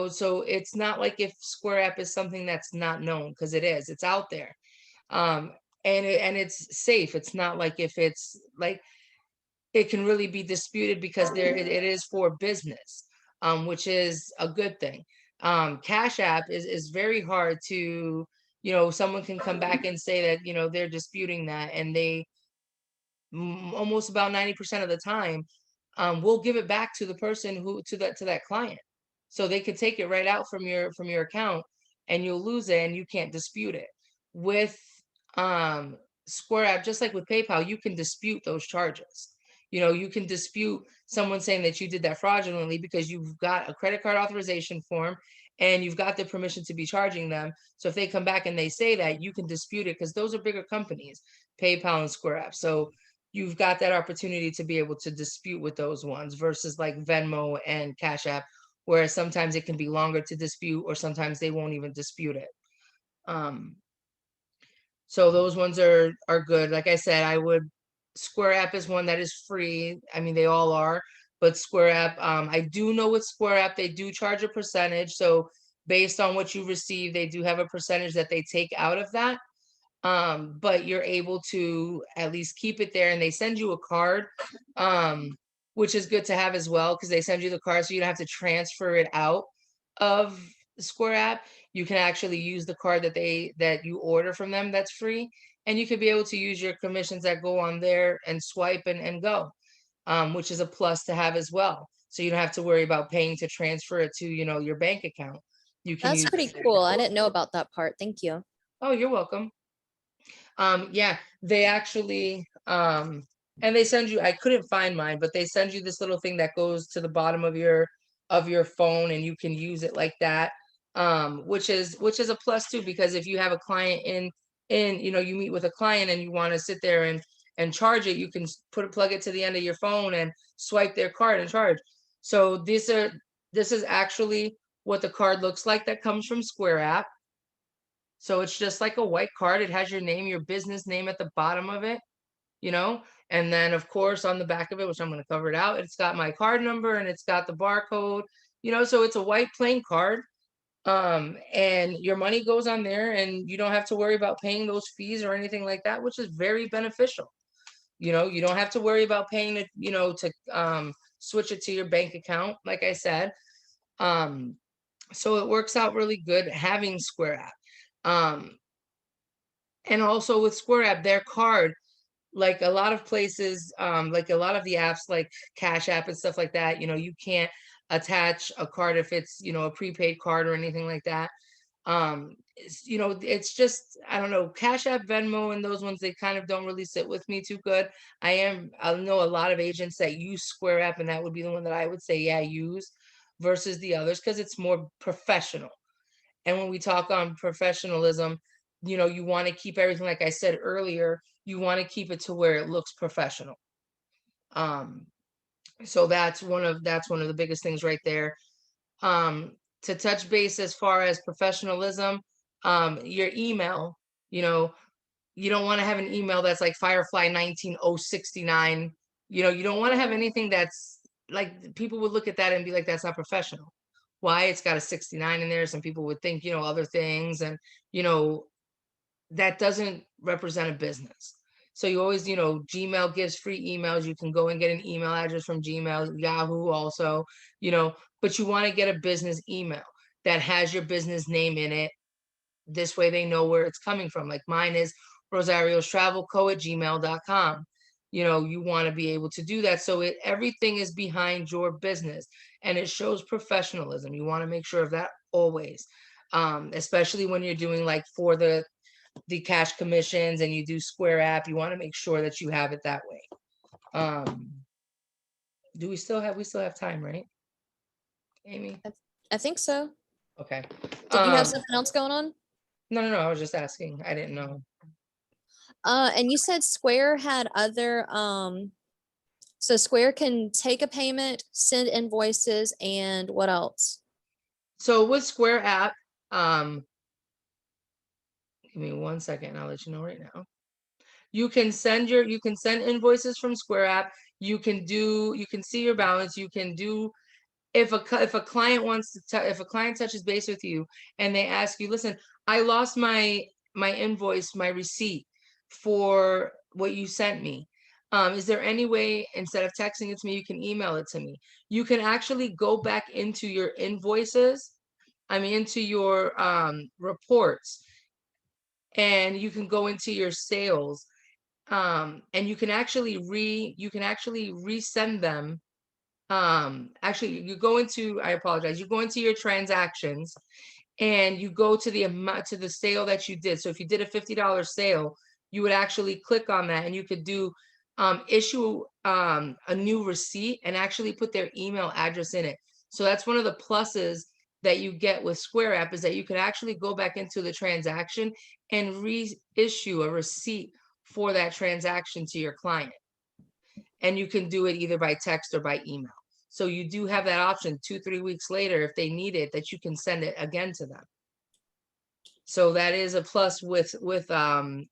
so it's not like if Square App is something that's not known, because it is, it's out there. Um, and it's safe. It's not like if it's like it can really be disputed because it is for business, which is a good thing. Cash App is very hard to, someone can come back and say that, they're disputing that, and they almost about 90% of the time will give it back to the person to that client. So they could take it right out from your account, and you'll lose it and you can't dispute it. With um Square App, just like with PayPal, you can dispute those charges. You can dispute someone saying that you did that fraudulently because you've got a credit card authorization form and you've got the permission to be charging them. So if they come back and they say that, you can dispute it because those are bigger companies, PayPal and Square App. So you've got that opportunity to be able to dispute with those ones versus like Venmo and Cash App, whereas sometimes it can be longer to dispute, or sometimes they won't even dispute it. So those ones are good. Like I said, Square App is one that is free. I mean, they all are, but Square App, I do know with Square App, they do charge a percentage. So based on what you receive, they do have a percentage that they take out of that. But you're able to at least keep it there, and they send you a card, which is good to have as well, because they send you the card so you don't have to transfer it out of the Square App. You can actually use the card that you order from them that's free, and you could be able to use your commissions that go on there and swipe and go, which is a plus to have as well. So you don't have to worry about paying to transfer it to, your bank account. You can That's use. pretty cool. I didn't know about that part. Thank you. Oh, you're welcome. Yeah, they actually, and they send you, I couldn't find mine, but they send you this little thing that goes to the bottom of your phone, and you can use it like that. Which is a plus too, because if you have a client you meet with a client and you want to sit there and charge it, you can plug it to the end of your phone and swipe their card and charge. So this is actually what the card looks like that comes from Square App. So it's just like a white card. It has your name, your business name at the bottom of it, and then of course on the back of it, which I'm going to cover it out, it's got my card number and it's got the barcode, so it's a white plain card. And your money goes on there and you don't have to worry about paying those fees or anything like that, which is very beneficial. You don't have to worry about paying it, to switch it to your bank account, like I said. So it works out really good having Square App. And also with Square App, their card, like a lot of places, like a lot of the apps like Cash App and stuff like that, you can't attach a card if it's, a prepaid card or anything like that. It's just, I don't know, Cash App, Venmo, and those ones, they kind of don't really sit with me too good. I know a lot of agents that use Square App, and that would be the one that I would say, yeah, use versus the others, because it's more professional. And when we talk on professionalism, you want to keep everything, like I said earlier, you want to keep it to where it looks professional. So that's one of the biggest things right there. To touch base as far as professionalism, your email, you don't want to have an email that's like Firefly 19069. You don't want to have anything that's like people would look at that and be like, that's not professional. Why? It's got a 69 in there. Some people would think, other things, and, that doesn't represent a business. So you always, Gmail gives free emails. You can go and get an email address from Gmail, Yahoo also, but you want to get a business email that has your business name in it. This way they know where it's coming from. Like mine is rosariostravelco@gmail.com. You want to be able to do that. So everything is behind your business and it shows professionalism. You want to make sure of that always. Especially when you're doing like for the cash commissions and you do Square app, you want to make sure that you have it that way. Do we still have time, right? Amy? I think so. Okay. Did you have something else going on? No, I was just asking. I didn't know. And you said Square had other, so Square can take a payment, send invoices, and what else? So with Square app, give me 1 second, I'll let you know right now. You can send invoices from Square app. You can see your balance. You can do, if a client if a client touches base with you and they ask you, listen, I lost my invoice, my receipt for what you sent me. Is there any way, instead of texting it to me, you can email it to me? You can actually go back into your invoices, into your reports, and you can go into your sales, and you can actually resend them. Actually, you go into, I apologize, you go into your transactions and you go to the amount, to the sale that you did. So if you did a $50 sale, you would actually click on that and you could do issue a new receipt and actually put their email address in it. So that's one of the pluses that you get with Square app, is that you can actually go back into the transaction and reissue a receipt for that transaction to your client. And you can do it either by text or by email. So you do have that option 2-3 weeks later, if they need it, that you can send it again to them. So that is a plus with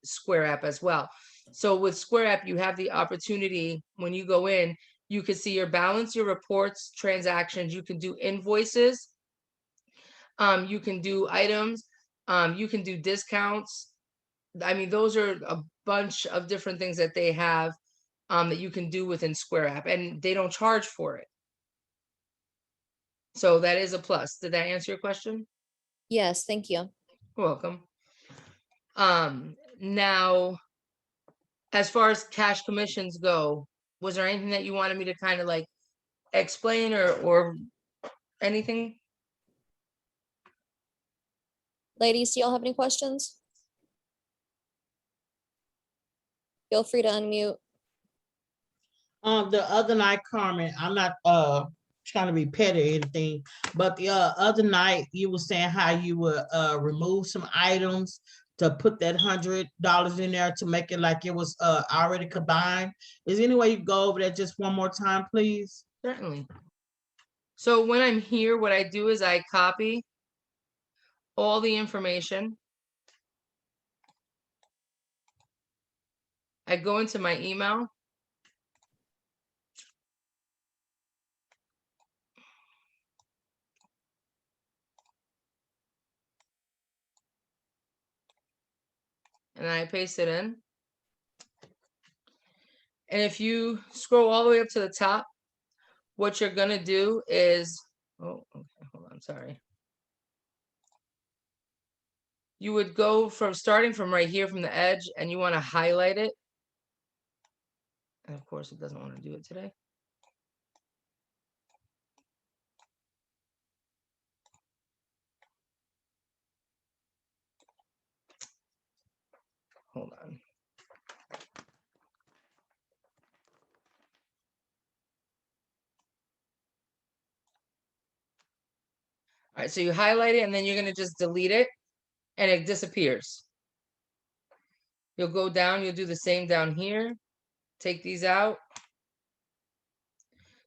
Square app as well. So with Square app, you have the opportunity, when you go in, you can see your balance, your reports, transactions. You can do invoices. You can do items. You can do discounts. Those are a bunch of different things that they have that you can do within Square app, and they don't charge for it. So that is a plus. Did that answer your question? Yes, thank you. You're welcome. Now, as far as cash commissions go, was there anything that you wanted me to kind of like explain or anything? Ladies, do y'all have any questions? Feel free to unmute. The other night, Carmen, I'm not trying to be petty or anything, but the other night you were saying how you would remove some items to put that $100 in there to make it like it was already combined. Is there any way you could go over that just one more time, please? Certainly. So when I'm here, what I do is I copy all the information. I go into my email. And I paste it in. And if you scroll all the way up to the top, what you're gonna do is, oh, okay, hold on, sorry. You would go from starting from right here from the edge, and you want to highlight it. And of course, it doesn't want to do it today. Hold on. All right, so you highlight it and then you're gonna just delete it and it disappears. You'll go down, you'll do the same down here. Take these out.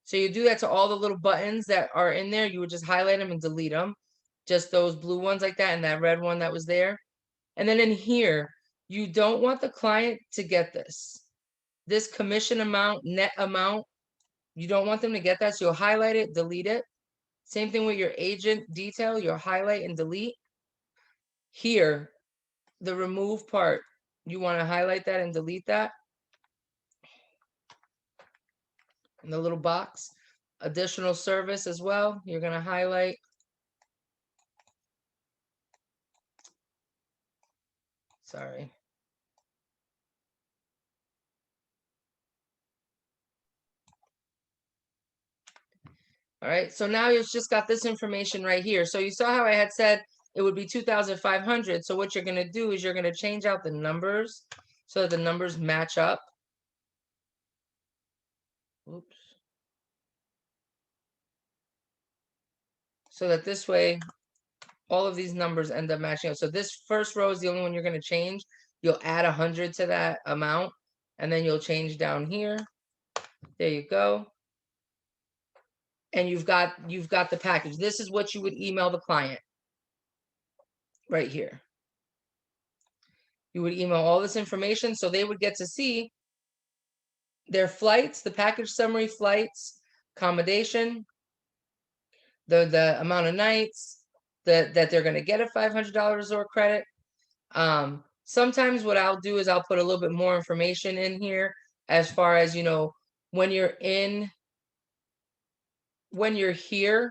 So you do that to all the little buttons that are in there. You would just highlight them and delete them. Just those blue ones like that and that red one that was there. And then in here, you don't want the client to get this. This commission amount, net amount, You don't want them to get that, so you'll highlight it, delete it. Same thing with your agent detail, you'll highlight and delete. Here, the remove part, you want to highlight that and delete that. In the little box. Additional service as well, you're going to highlight. Sorry. All right, so now you've just got this information right here. So you saw how I had said it would be 2,500. So what you're going to do is you're going to change out the numbers so that the numbers match up. Oops. So that this way, all of these numbers end up matching up. So this first row is the only one you're going to change. You'll add 100 to that amount, and then you'll change down here. There you go. And you've got the package. This is what you would email the client right here. You would email all this information so they would get to see their flights, the package summary, flights, accommodation, the amount of nights that they're going to get a $500 resort credit. Sometimes what I'll do is I'll put a little bit more information in here as far as, you know, when you're here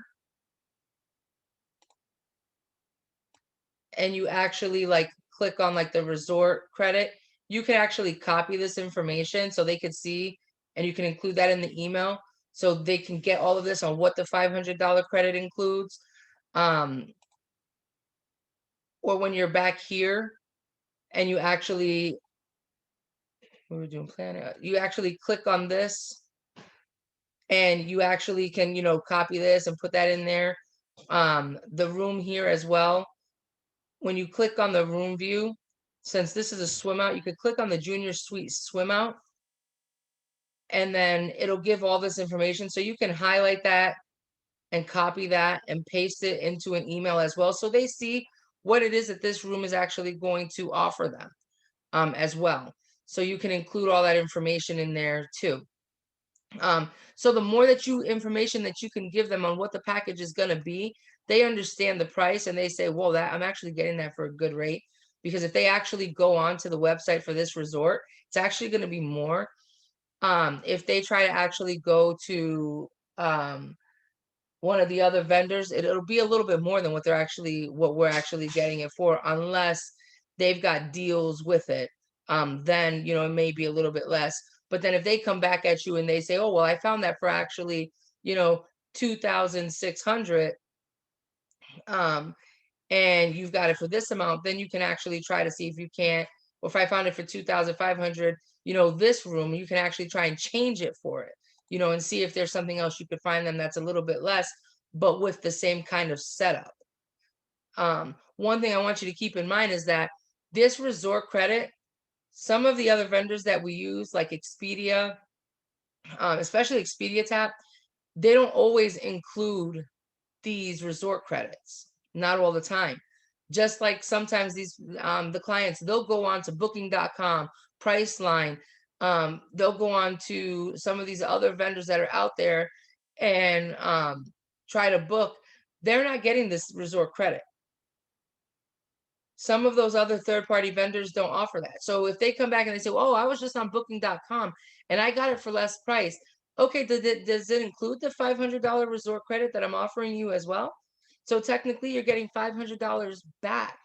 and you actually like click on like the resort credit, you can actually copy this information so they could see, and you can include that in the email so they can get all of this on what the $500 credit includes. Or when you're back here and you actually, we were doing planning, you actually click on this and you actually can, you know, copy this and put that in there. The room here as well. When you click on the room view, since this is a swim out, you could click on the junior suite swim out, and then it'll give all this information. So you can highlight that and copy that and paste it into an email as well. So they see what it is that this room is actually going to offer them as well. So you can include all that information in there too. So the more that information that you can give them on what the package is going to be, they understand the price and they say, whoa, that I'm actually getting that for a good rate. Because if they actually go on to the website for this resort, it's actually going to be more. If they try to actually go to one of the other vendors, it'll be a little bit more than what we're actually getting it for, unless they've got deals with it. Then, you know, it may be a little bit less. But then if they come back at you and they say, oh, well, I found that for actually, you know, 2,600, and you've got it for this amount, then you can actually try to see if you can't, or if I found it for 2,500, you know, this room, you can actually try and change it for it, you know, and see if there's something else you could find them that's a little bit less, but with the same kind of setup. One thing I want you to keep in mind is that this resort credit, some of the other vendors that we use, like Expedia, especially Expedia Tap, they don't always include these resort credits, not all the time. Just like sometimes these the clients, they'll go on to booking.com, Priceline, they'll go on to some of these other vendors that are out there and try to book. They're not getting this resort credit. Some of those other third-party vendors don't offer that. So if they come back and they say, oh, I was just on booking.com and I got it for less price. Okay, does it include the $500 resort credit that I'm offering you as well? So technically you're getting $500 back,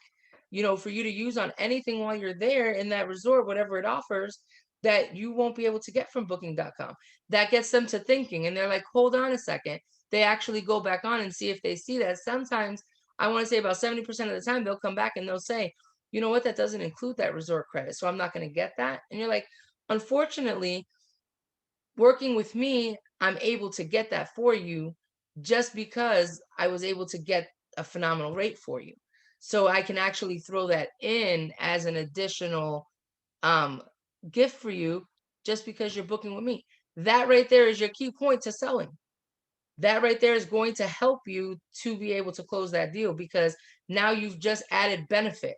you know, for you to use on anything while you're there in that resort, whatever it offers, that you won't be able to get from booking.com. That gets them to thinking, and they're like, hold on a second. They actually go back on and see if they see that. Sometimes, I want to say about 70% of the time, they'll come back and they'll say, you know what, that doesn't include that resort credit, so I'm not going to get that. And you're like, unfortunately, working with me, I'm able to get that for you just because I was able to get a phenomenal rate for you. So I can actually throw that in as an additional gift for you just because you're booking with me. That right there is your key point to selling. That right there is going to help you to be able to close that deal, because now you've just added benefit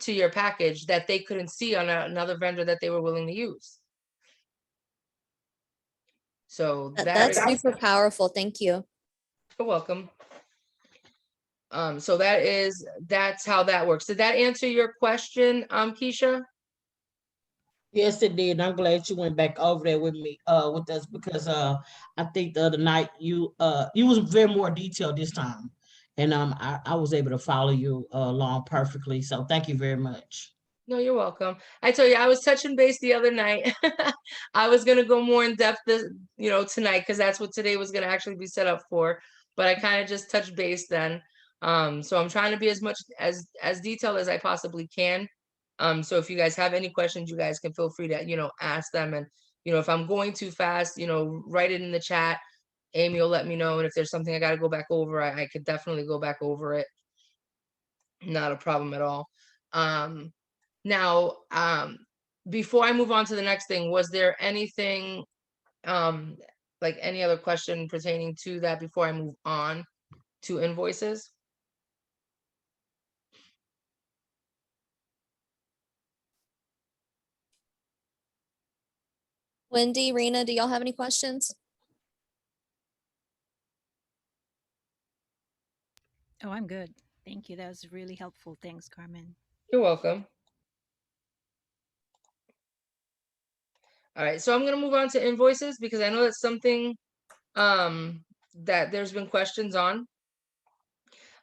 to your package that they couldn't see on another vendor that they were willing to use. So That's super powerful. Thank you. you're welcome. So that's how that works. Did that answer your question, Keisha? Yes, it did. I'm glad you went back over there with me, with us, because I think the other night you was very more detailed this time. And I was able to follow you along perfectly. So thank you very much. No, you're welcome. I told you I was touching base the other night. I was gonna go more in depth tonight, because that's what today was gonna actually be set up for. But I kind of just touched base then. So I'm trying to be as much as detailed as I possibly can. So if you guys have any questions, you guys can feel free to, ask them. And, if I'm going too fast, write it in the chat. Amy will let me know. And if there's something I got to go back over, I could definitely go back over it. Not a problem at all. Now, before I move on to the next thing, was there anything, like any other question pertaining to that before I move on to invoices? Wendy, Rena, do y'all have any questions? Oh, I'm good. Thank you. That was really helpful. Thanks, Carmen. You're welcome. All right, so I'm going to move on to invoices, because I know that's something that there's been questions on.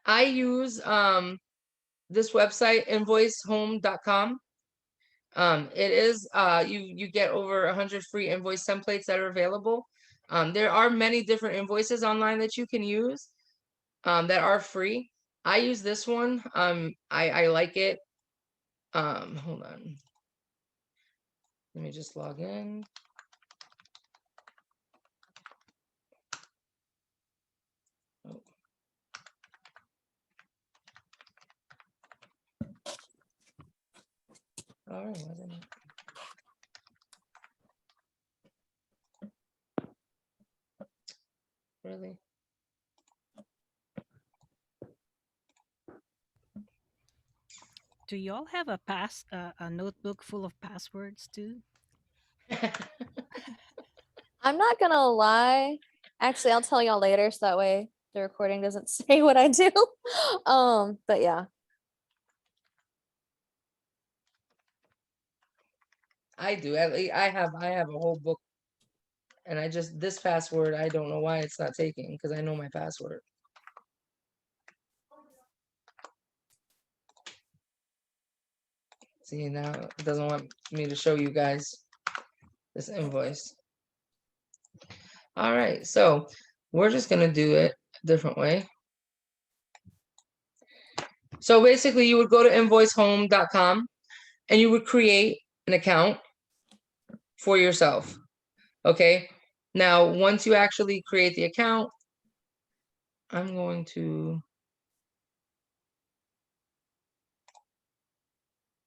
I use this website, invoicehome.com. It is you get over 100 free invoice templates that are available. There are many different invoices online that you can use that are free. I use this one. I like it. Hold on. Let me just log in. Oh. All right, wasn't it? Really? Do y'all have a notebook full of passwords too? I'm not gonna lie. Actually, I'll tell y'all later so that way the recording doesn't say what I do. But yeah. I do. I have a whole book, and this password, I don't know why it's not taking, because I know my password. See, now it doesn't want me to show you guys this invoice. All right, so we're just gonna do it a different way. So basically, you would go to invoicehome.com and you would create an account for yourself. Okay. Now, once you actually create the account, I'm going to.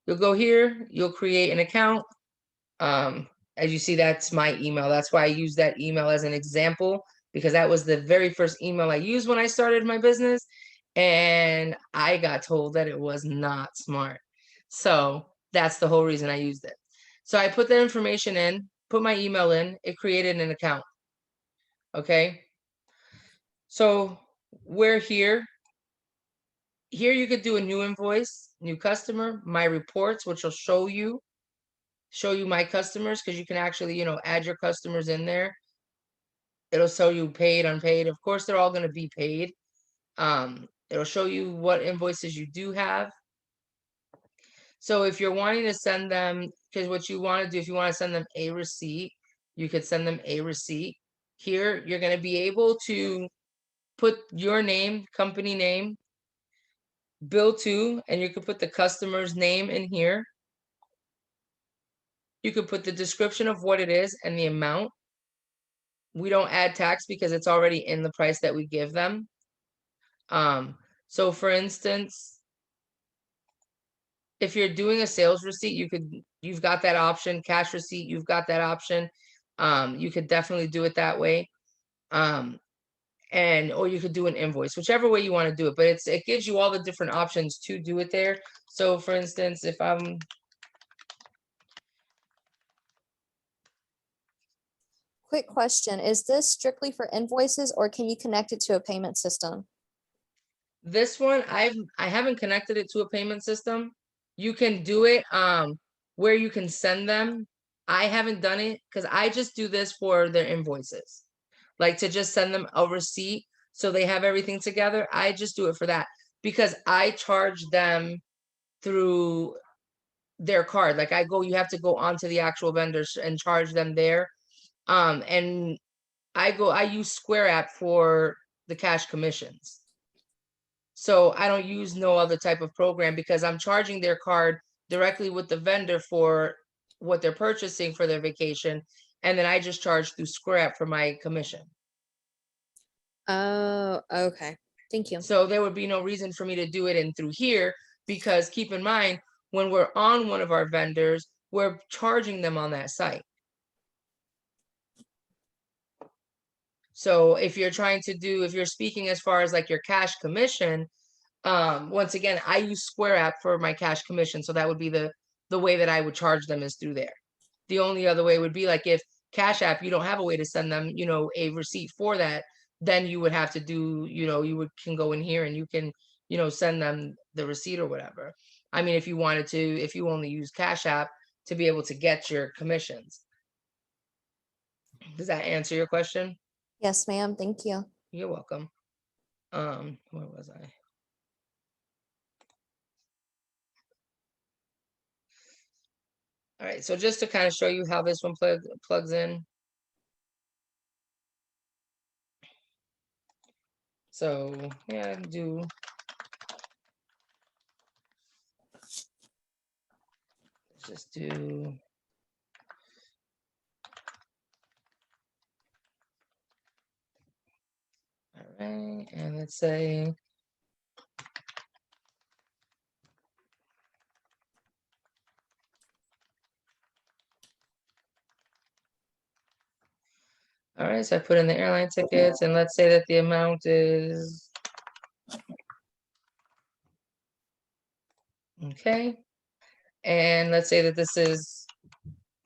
You'll go here, you'll create an account. As you see, that's my email. That's why I use that email as an example, because that was the very first email I used when I started my business. And I got told that it was not smart. So that's the whole reason I used it. So I put that information in, put my email in, it created an account. Okay. So we're here. Here you could do a new invoice, new customer, my reports, which will show you my customers, because you can actually, add your customers in there. It'll show you paid, unpaid. Of course, they're all going to be paid. It'll show you what invoices you do have. So if you're wanting to send them, because what you want to do, if you want to send them a receipt, you could send them a receipt. Here, you're going to be able to put your name, company name, bill to, and you could put the customer's name in here. You could put the description of what it is and the amount. We don't add tax because it's already in the price that we give them. So for instance, if you're doing a sales receipt, you've got that option. Cash receipt, you've got that option. You could definitely do it that way. Or you could do an invoice, whichever way you want to do it, but it gives you all the different options to do it there. So for instance, if I'm Quick question, is this strictly for invoices or can you connect it to a payment system? This one, I haven't connected it to a payment system. You can do it where you can send them. I haven't done it because I just do this for their invoices. Like to just send them a receipt so they have everything together. I just do it for that because I charge them through their card. Like you have to go onto the actual vendors and charge them there. And I use Square app for the cash commissions. So I don't use no other type of program because I'm charging their card directly with the vendor for what they're purchasing for their vacation. And then I just charge through Square app for my commission. Oh, okay. Thank you. So there would be no reason for me to do it in through here because keep in mind, when we're on one of our vendors, we're charging them on that site. So if you're speaking as far as like your cash commission, once again, I use Square app for my cash commission. So that would be the way that I would charge them is through there. The only other way would be like if Cash App, you don't have a way to send them, a receipt for that, then you would have to do, can go in here and you can, send them the receipt or whatever. I mean, if you only use Cash App to be able to get your commissions. Does that answer your question? Yes, ma'am. Thank you. You're welcome. Where was I? All right, so just to kind of show you how this one plugs in. So yeah, let's just do. All right, and let's say. All right, so I put in the airline tickets and let's say that the amount is. Okay. And let's say that this is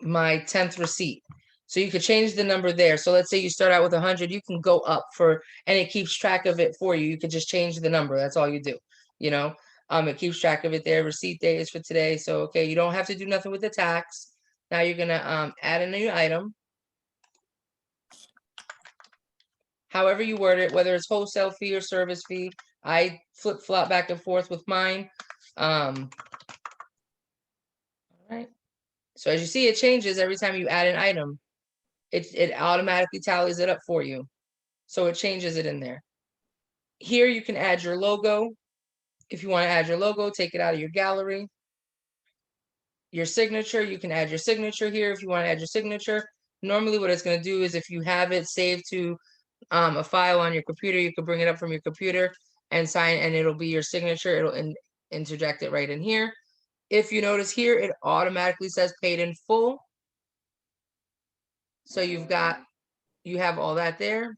my 10th receipt. So you could change the number there. So let's say you start out with 100, you can go up and it keeps track of it for you. You could just change the number. That's all you do. It keeps track of it there. Receipt date is for today. So, okay, you don't have to do nothing with the tax. Now you're going to add a new item. However you word it, whether it's wholesale fee or service fee, I flip-flop back and forth with mine. All right. So as you see, it changes every time you add an item. It automatically tallies it up for you. So it changes it in there. Here you can add your logo. If you want to add your logo, take it out of your gallery. Your signature, you can add your signature here if you want to add your signature. Normally what it's going to do is if you have it saved to a file on your computer, you can bring it up from your computer and sign, and it'll be your signature. It'll interject it right in here. If you notice here, it automatically says paid in full. So you have all that there.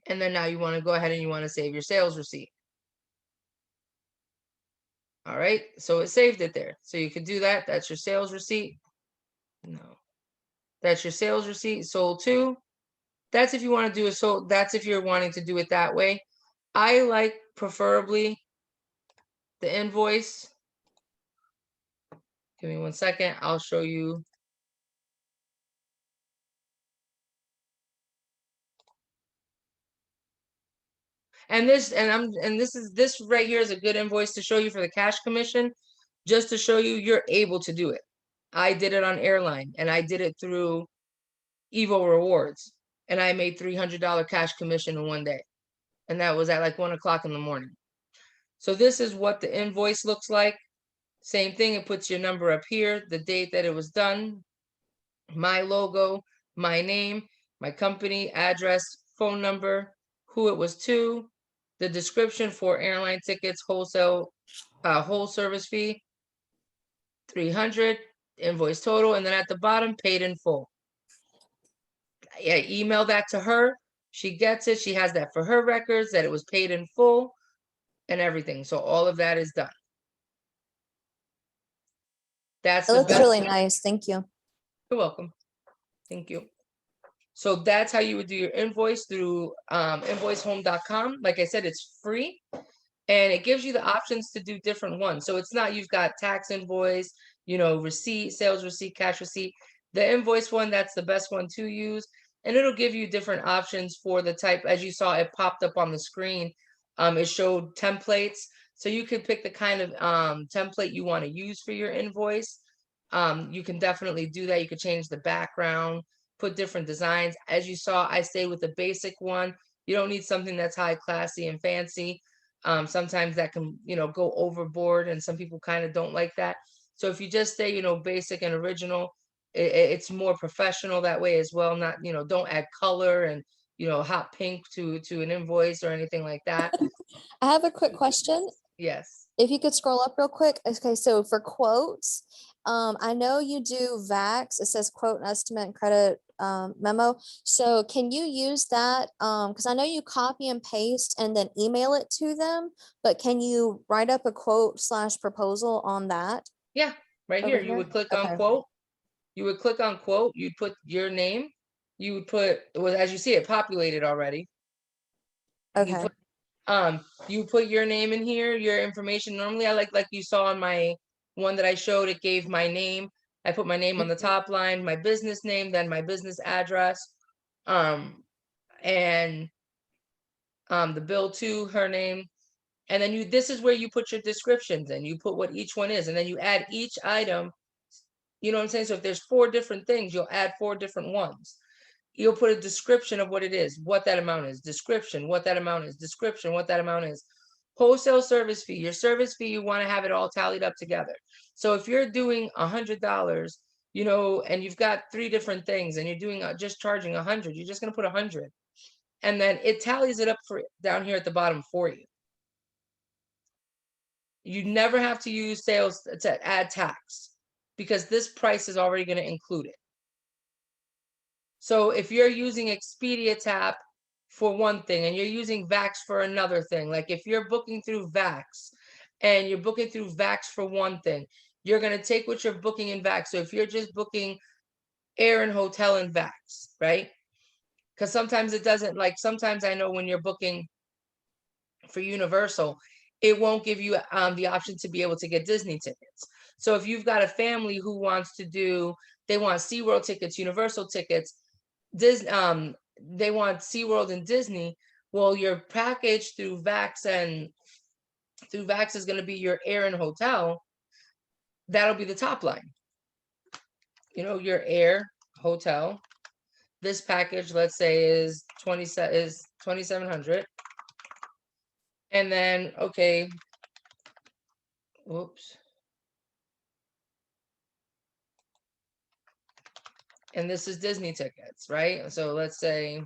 And then now you want to go ahead and you want to save your sales receipt. All right, so it saved it there. So you could do that. That's your sales receipt. No, that's your sales receipt, sold to. That's if you want to do it. So that's if you're wanting to do it that way. I like preferably the invoice. Give me 1 second. I'll show you. And this right here is a good invoice to show you for the cash commission, just to show you you're able to do it. I did it on airline and I did it through Evo Rewards and I made $300 cash commission in one day. And that was at like 1 o'clock in the morning. So this is what the invoice looks like. Same thing, it puts your number up here, the date that it was done, my logo, my name, my company, address, phone number, who it was to, the description for airline tickets, wholesale, whole service fee, 300, invoice total, and then at the bottom, paid in full. I email that to her. She gets it. She has that for her records, that it was paid in full and everything. So all of that is done. That's It the looks best. really nice. Thank you. You're welcome. Thank you. So that's how you would do your invoice through invoicehome.com. Like I said, it's free. And it gives you the options to do different ones. So it's not, you've got tax invoice, receipt, sales receipt, cash receipt. The invoice one, that's the best one to use. And it'll give you different options for the type. As you saw, it popped up on the screen. It showed templates. So you could pick the kind of template you want to use for your invoice. You can definitely do that. You could change the background, put different designs. As you saw, I stayed with the basic one. You don't need something that's high classy and fancy. Sometimes that can, go overboard, and some people kind of don't like that. So if you just stay, basic and original, it's more professional that way as well. Not, don't add color and, hot pink to an invoice or anything like that. I have a quick question. Yes. If you could scroll up real quick. Okay, so for quotes, I know you do VAX. It says quote and estimate and credit memo. So can you use that? Because I know you copy and paste and then email it to them, but can you write up a quote / proposal on that? Yeah, right Over here. You here? would click on Okay. quote. You would click on quote. You'd put your name. You would put, well, as you see, it populated already. Okay. You put your name in here, your information. Normally I like you saw on my one that I showed, it gave my name. I put my name on the top line, my business name, then my business address, and the bill to her name. And then this is where you put your descriptions and you put what each one is, and then you add each item. You know what I'm saying? So if there's 4 different things, you'll add 4 different ones. You'll put a description of what it is, what that amount is, description, what that amount is, description, what that amount is. Wholesale service fee, your service fee, you want to have it all tallied up together. So if you're doing $100, and you've got 3 different things and you're doing just charging 100, you're just going to put 100. And then it tallies it up for down here at the bottom for you. You never have to use sales to add tax, because this price is already going to include it. So if you're using Expedia Tap for one thing and you're using VAX for another thing, like if you're booking through VAX and you're booking through VAX for one thing, you're going to take what you're booking in VAX. So if you're just booking air and hotel in VAX, right? Because sometimes it doesn't, like sometimes I know when you're booking for Universal, it won't give you the option to be able to get Disney tickets. So if you've got a family who wants to do, they want SeaWorld tickets, Universal tickets, they want SeaWorld and Disney. Well, your package through VAX is going to be your air and hotel. That'll be the top line. Your air, hotel. This package, let's say, is 2,700. And then, okay, whoops. And this is Disney tickets, right? So let's say,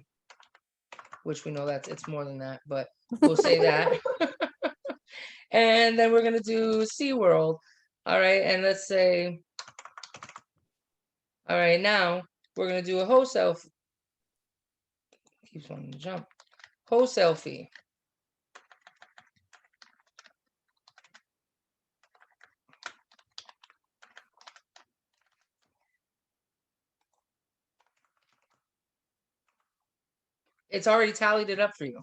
which we know that it's more than that, but we'll say that. And then we're going to do SeaWorld. All right. And let's say, all right, now we're going to do a wholesale. Keeps wanting to jump. Wholesale fee. It's already tallied it up for you.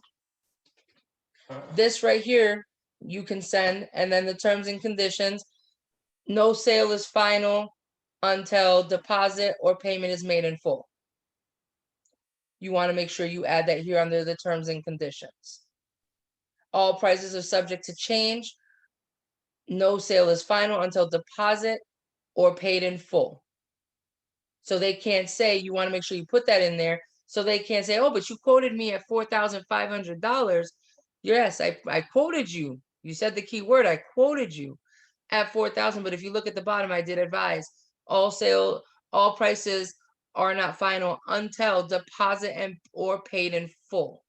This right here, you can send, and then the terms and conditions. No sale is final until deposit or payment is made in full. You want to make sure you add that here under the terms and conditions. All prices are subject to change. No sale is final until deposit or paid in full. So they can't say, you want to make sure you put that in there. So they can't say, oh, but you quoted me at $4,500. Yes, I quoted you. You said the key word, I quoted you at 4,000. But if you look at the bottom, I did advise all prices are not final until deposit or paid in full.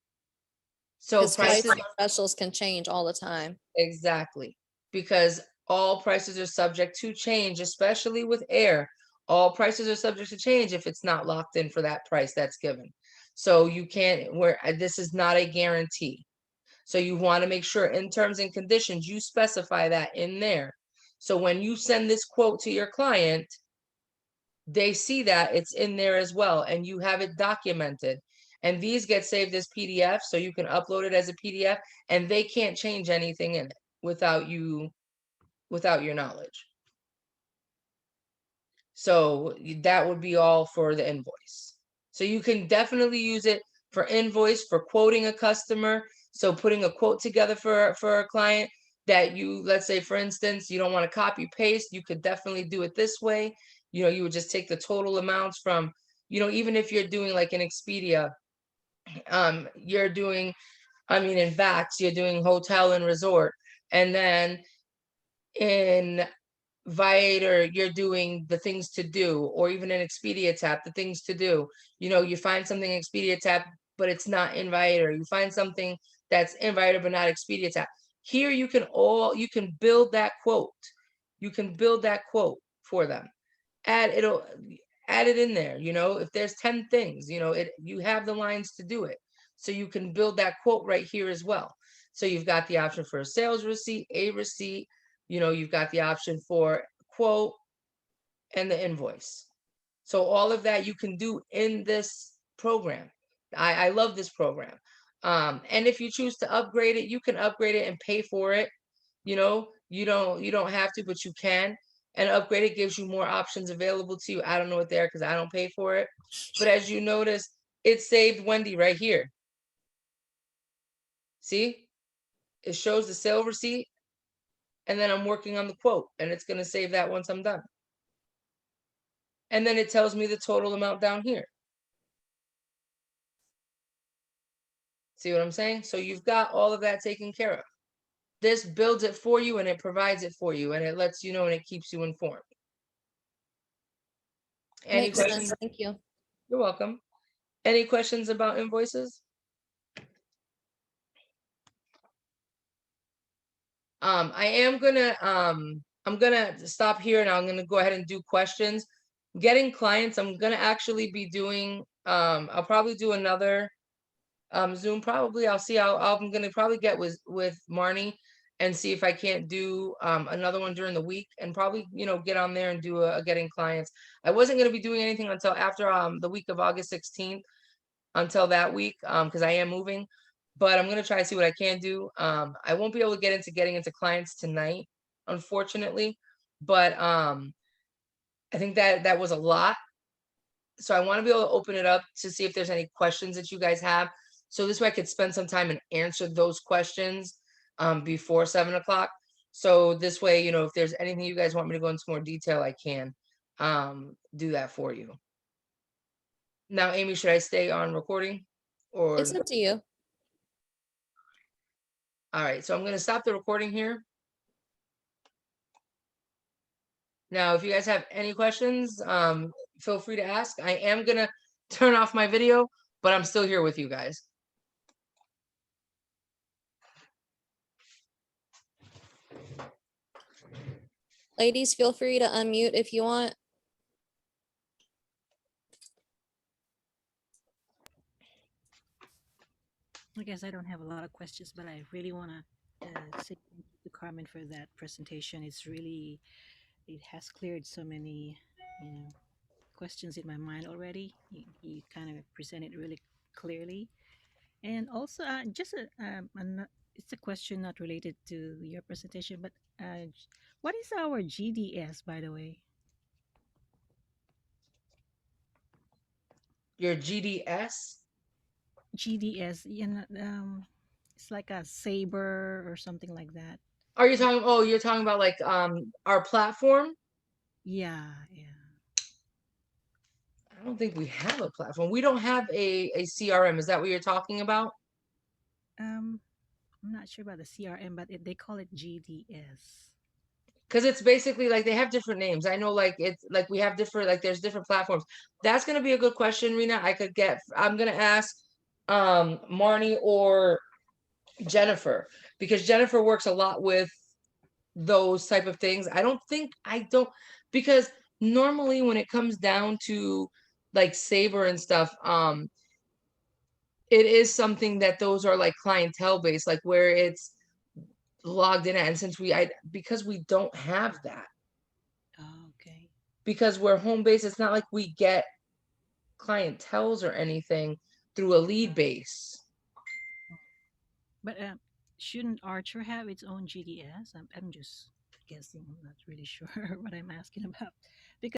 So Because prices flights and specials can change all the time. exactly, because all prices are subject to change, especially with air. All prices are subject to change if it's not locked in for that price that's given. So you can't, this is not a guarantee. So you want to make sure in terms and conditions, you specify that in there. So when you send this quote to your client, they see that it's in there as well, and you have it documented. And these get saved as PDF, so you can upload it as a PDF, and they can't change anything in it without your knowledge. So that would be all for the invoice. So you can definitely use it for invoice, for quoting a customer. So putting a quote together for a client that you, let's say, for instance, you don't want to copy paste, you could definitely do it this way. You know, you would just take the total amounts from, you know, even if you're doing like an Expedia, you're doing, I mean, in Vax, you're doing hotel and resort. And then in Viator, you're doing the things to do, or even in Expedia tab, the things to do. You know, you find something in Expedia tab, but it's not in Viator. You find something that's in Viator, but not Expedia tab. Here you can build that quote. You can build that quote for them. Add it in there. You know, if there's 10 things, you know, you have the lines to do it. So you can build that quote right here as well. So you've got the option for a sales receipt, a receipt, you know, you've got the option for quote and the invoice. So all of that you can do in this program. I love this program. And if you choose to upgrade it, you can upgrade it and pay for it. You know, you don't have to, but you can. And upgrade it gives you more options available to you. I don't know what they are because I don't pay for it. But as you notice, it saved Wendy right here. See, it shows the sale receipt, and then I'm working on the quote, and it's going to save that once I'm done. And then it tells me the total amount down here. See what I'm saying? So you've got all of that taken care of. This builds it for you, and it provides it for you, and it lets you know, and it keeps you informed. Any Makes questions? sense. Thank you. You're welcome. Any questions about invoices? I'm gonna stop here, and I'm gonna go ahead and do questions. Getting clients, I'm gonna actually be doing, I'll probably do another Zoom probably. I'll see how I'm gonna probably get with Marnie and see if I can't do another one during the week, and probably, you know, get on there and do a getting clients. I wasn't gonna be doing anything until after the week of August 16th, until that week, because I am moving. But I'm gonna try to see what I can do. I won't be able to get into getting into clients tonight, unfortunately. But I think that was a lot. So I want to be able to open it up to see if there's any questions that you guys have. So this way I could spend some time and answer those questions before 7 o'clock. So this way, you know, if there's anything you guys want me to go into more detail, I can do that for you. Now, Amy, should I stay on recording? Or It's up to you. all right, so I'm going to stop the recording here. Now, if you guys have any questions, feel free to ask. I am going to turn off my video, but I'm still here with you guys. Ladies, feel free to unmute if you want. I guess I don't have a lot of questions, but I really want to say thank you to Carmen for that presentation. It has cleared so many, you know, questions in my mind already. You kind of presented really clearly. And also, it's a question not related to your presentation, but what is our GDS, by the way? Your GDS? GDS, you know, it's like a saber or something like that. Are you talking, oh, you're talking about like our platform? Yeah, yeah. I don't think we have a platform. We don't have a CRM. Is that what you're talking about? Um, I'm not sure about the CRM, but they call it GDS. Because it's basically like they have different names. I know, like it's like we have different, like there's different platforms. That's gonna be a good question, Rena. I'm gonna ask Marnie or Jennifer, because Jennifer works a lot with those type of things. I don't because normally when it comes down to like Saber and stuff, it is something that those are like clientele based, like where it's logged in at. And since because we don't have that, Oh, okay. because we're home based. It's not like we get clientels or anything through a lead base. But shouldn't Archer have its own GDS? I'm just guessing. I'm not really sure what I'm asking about. Because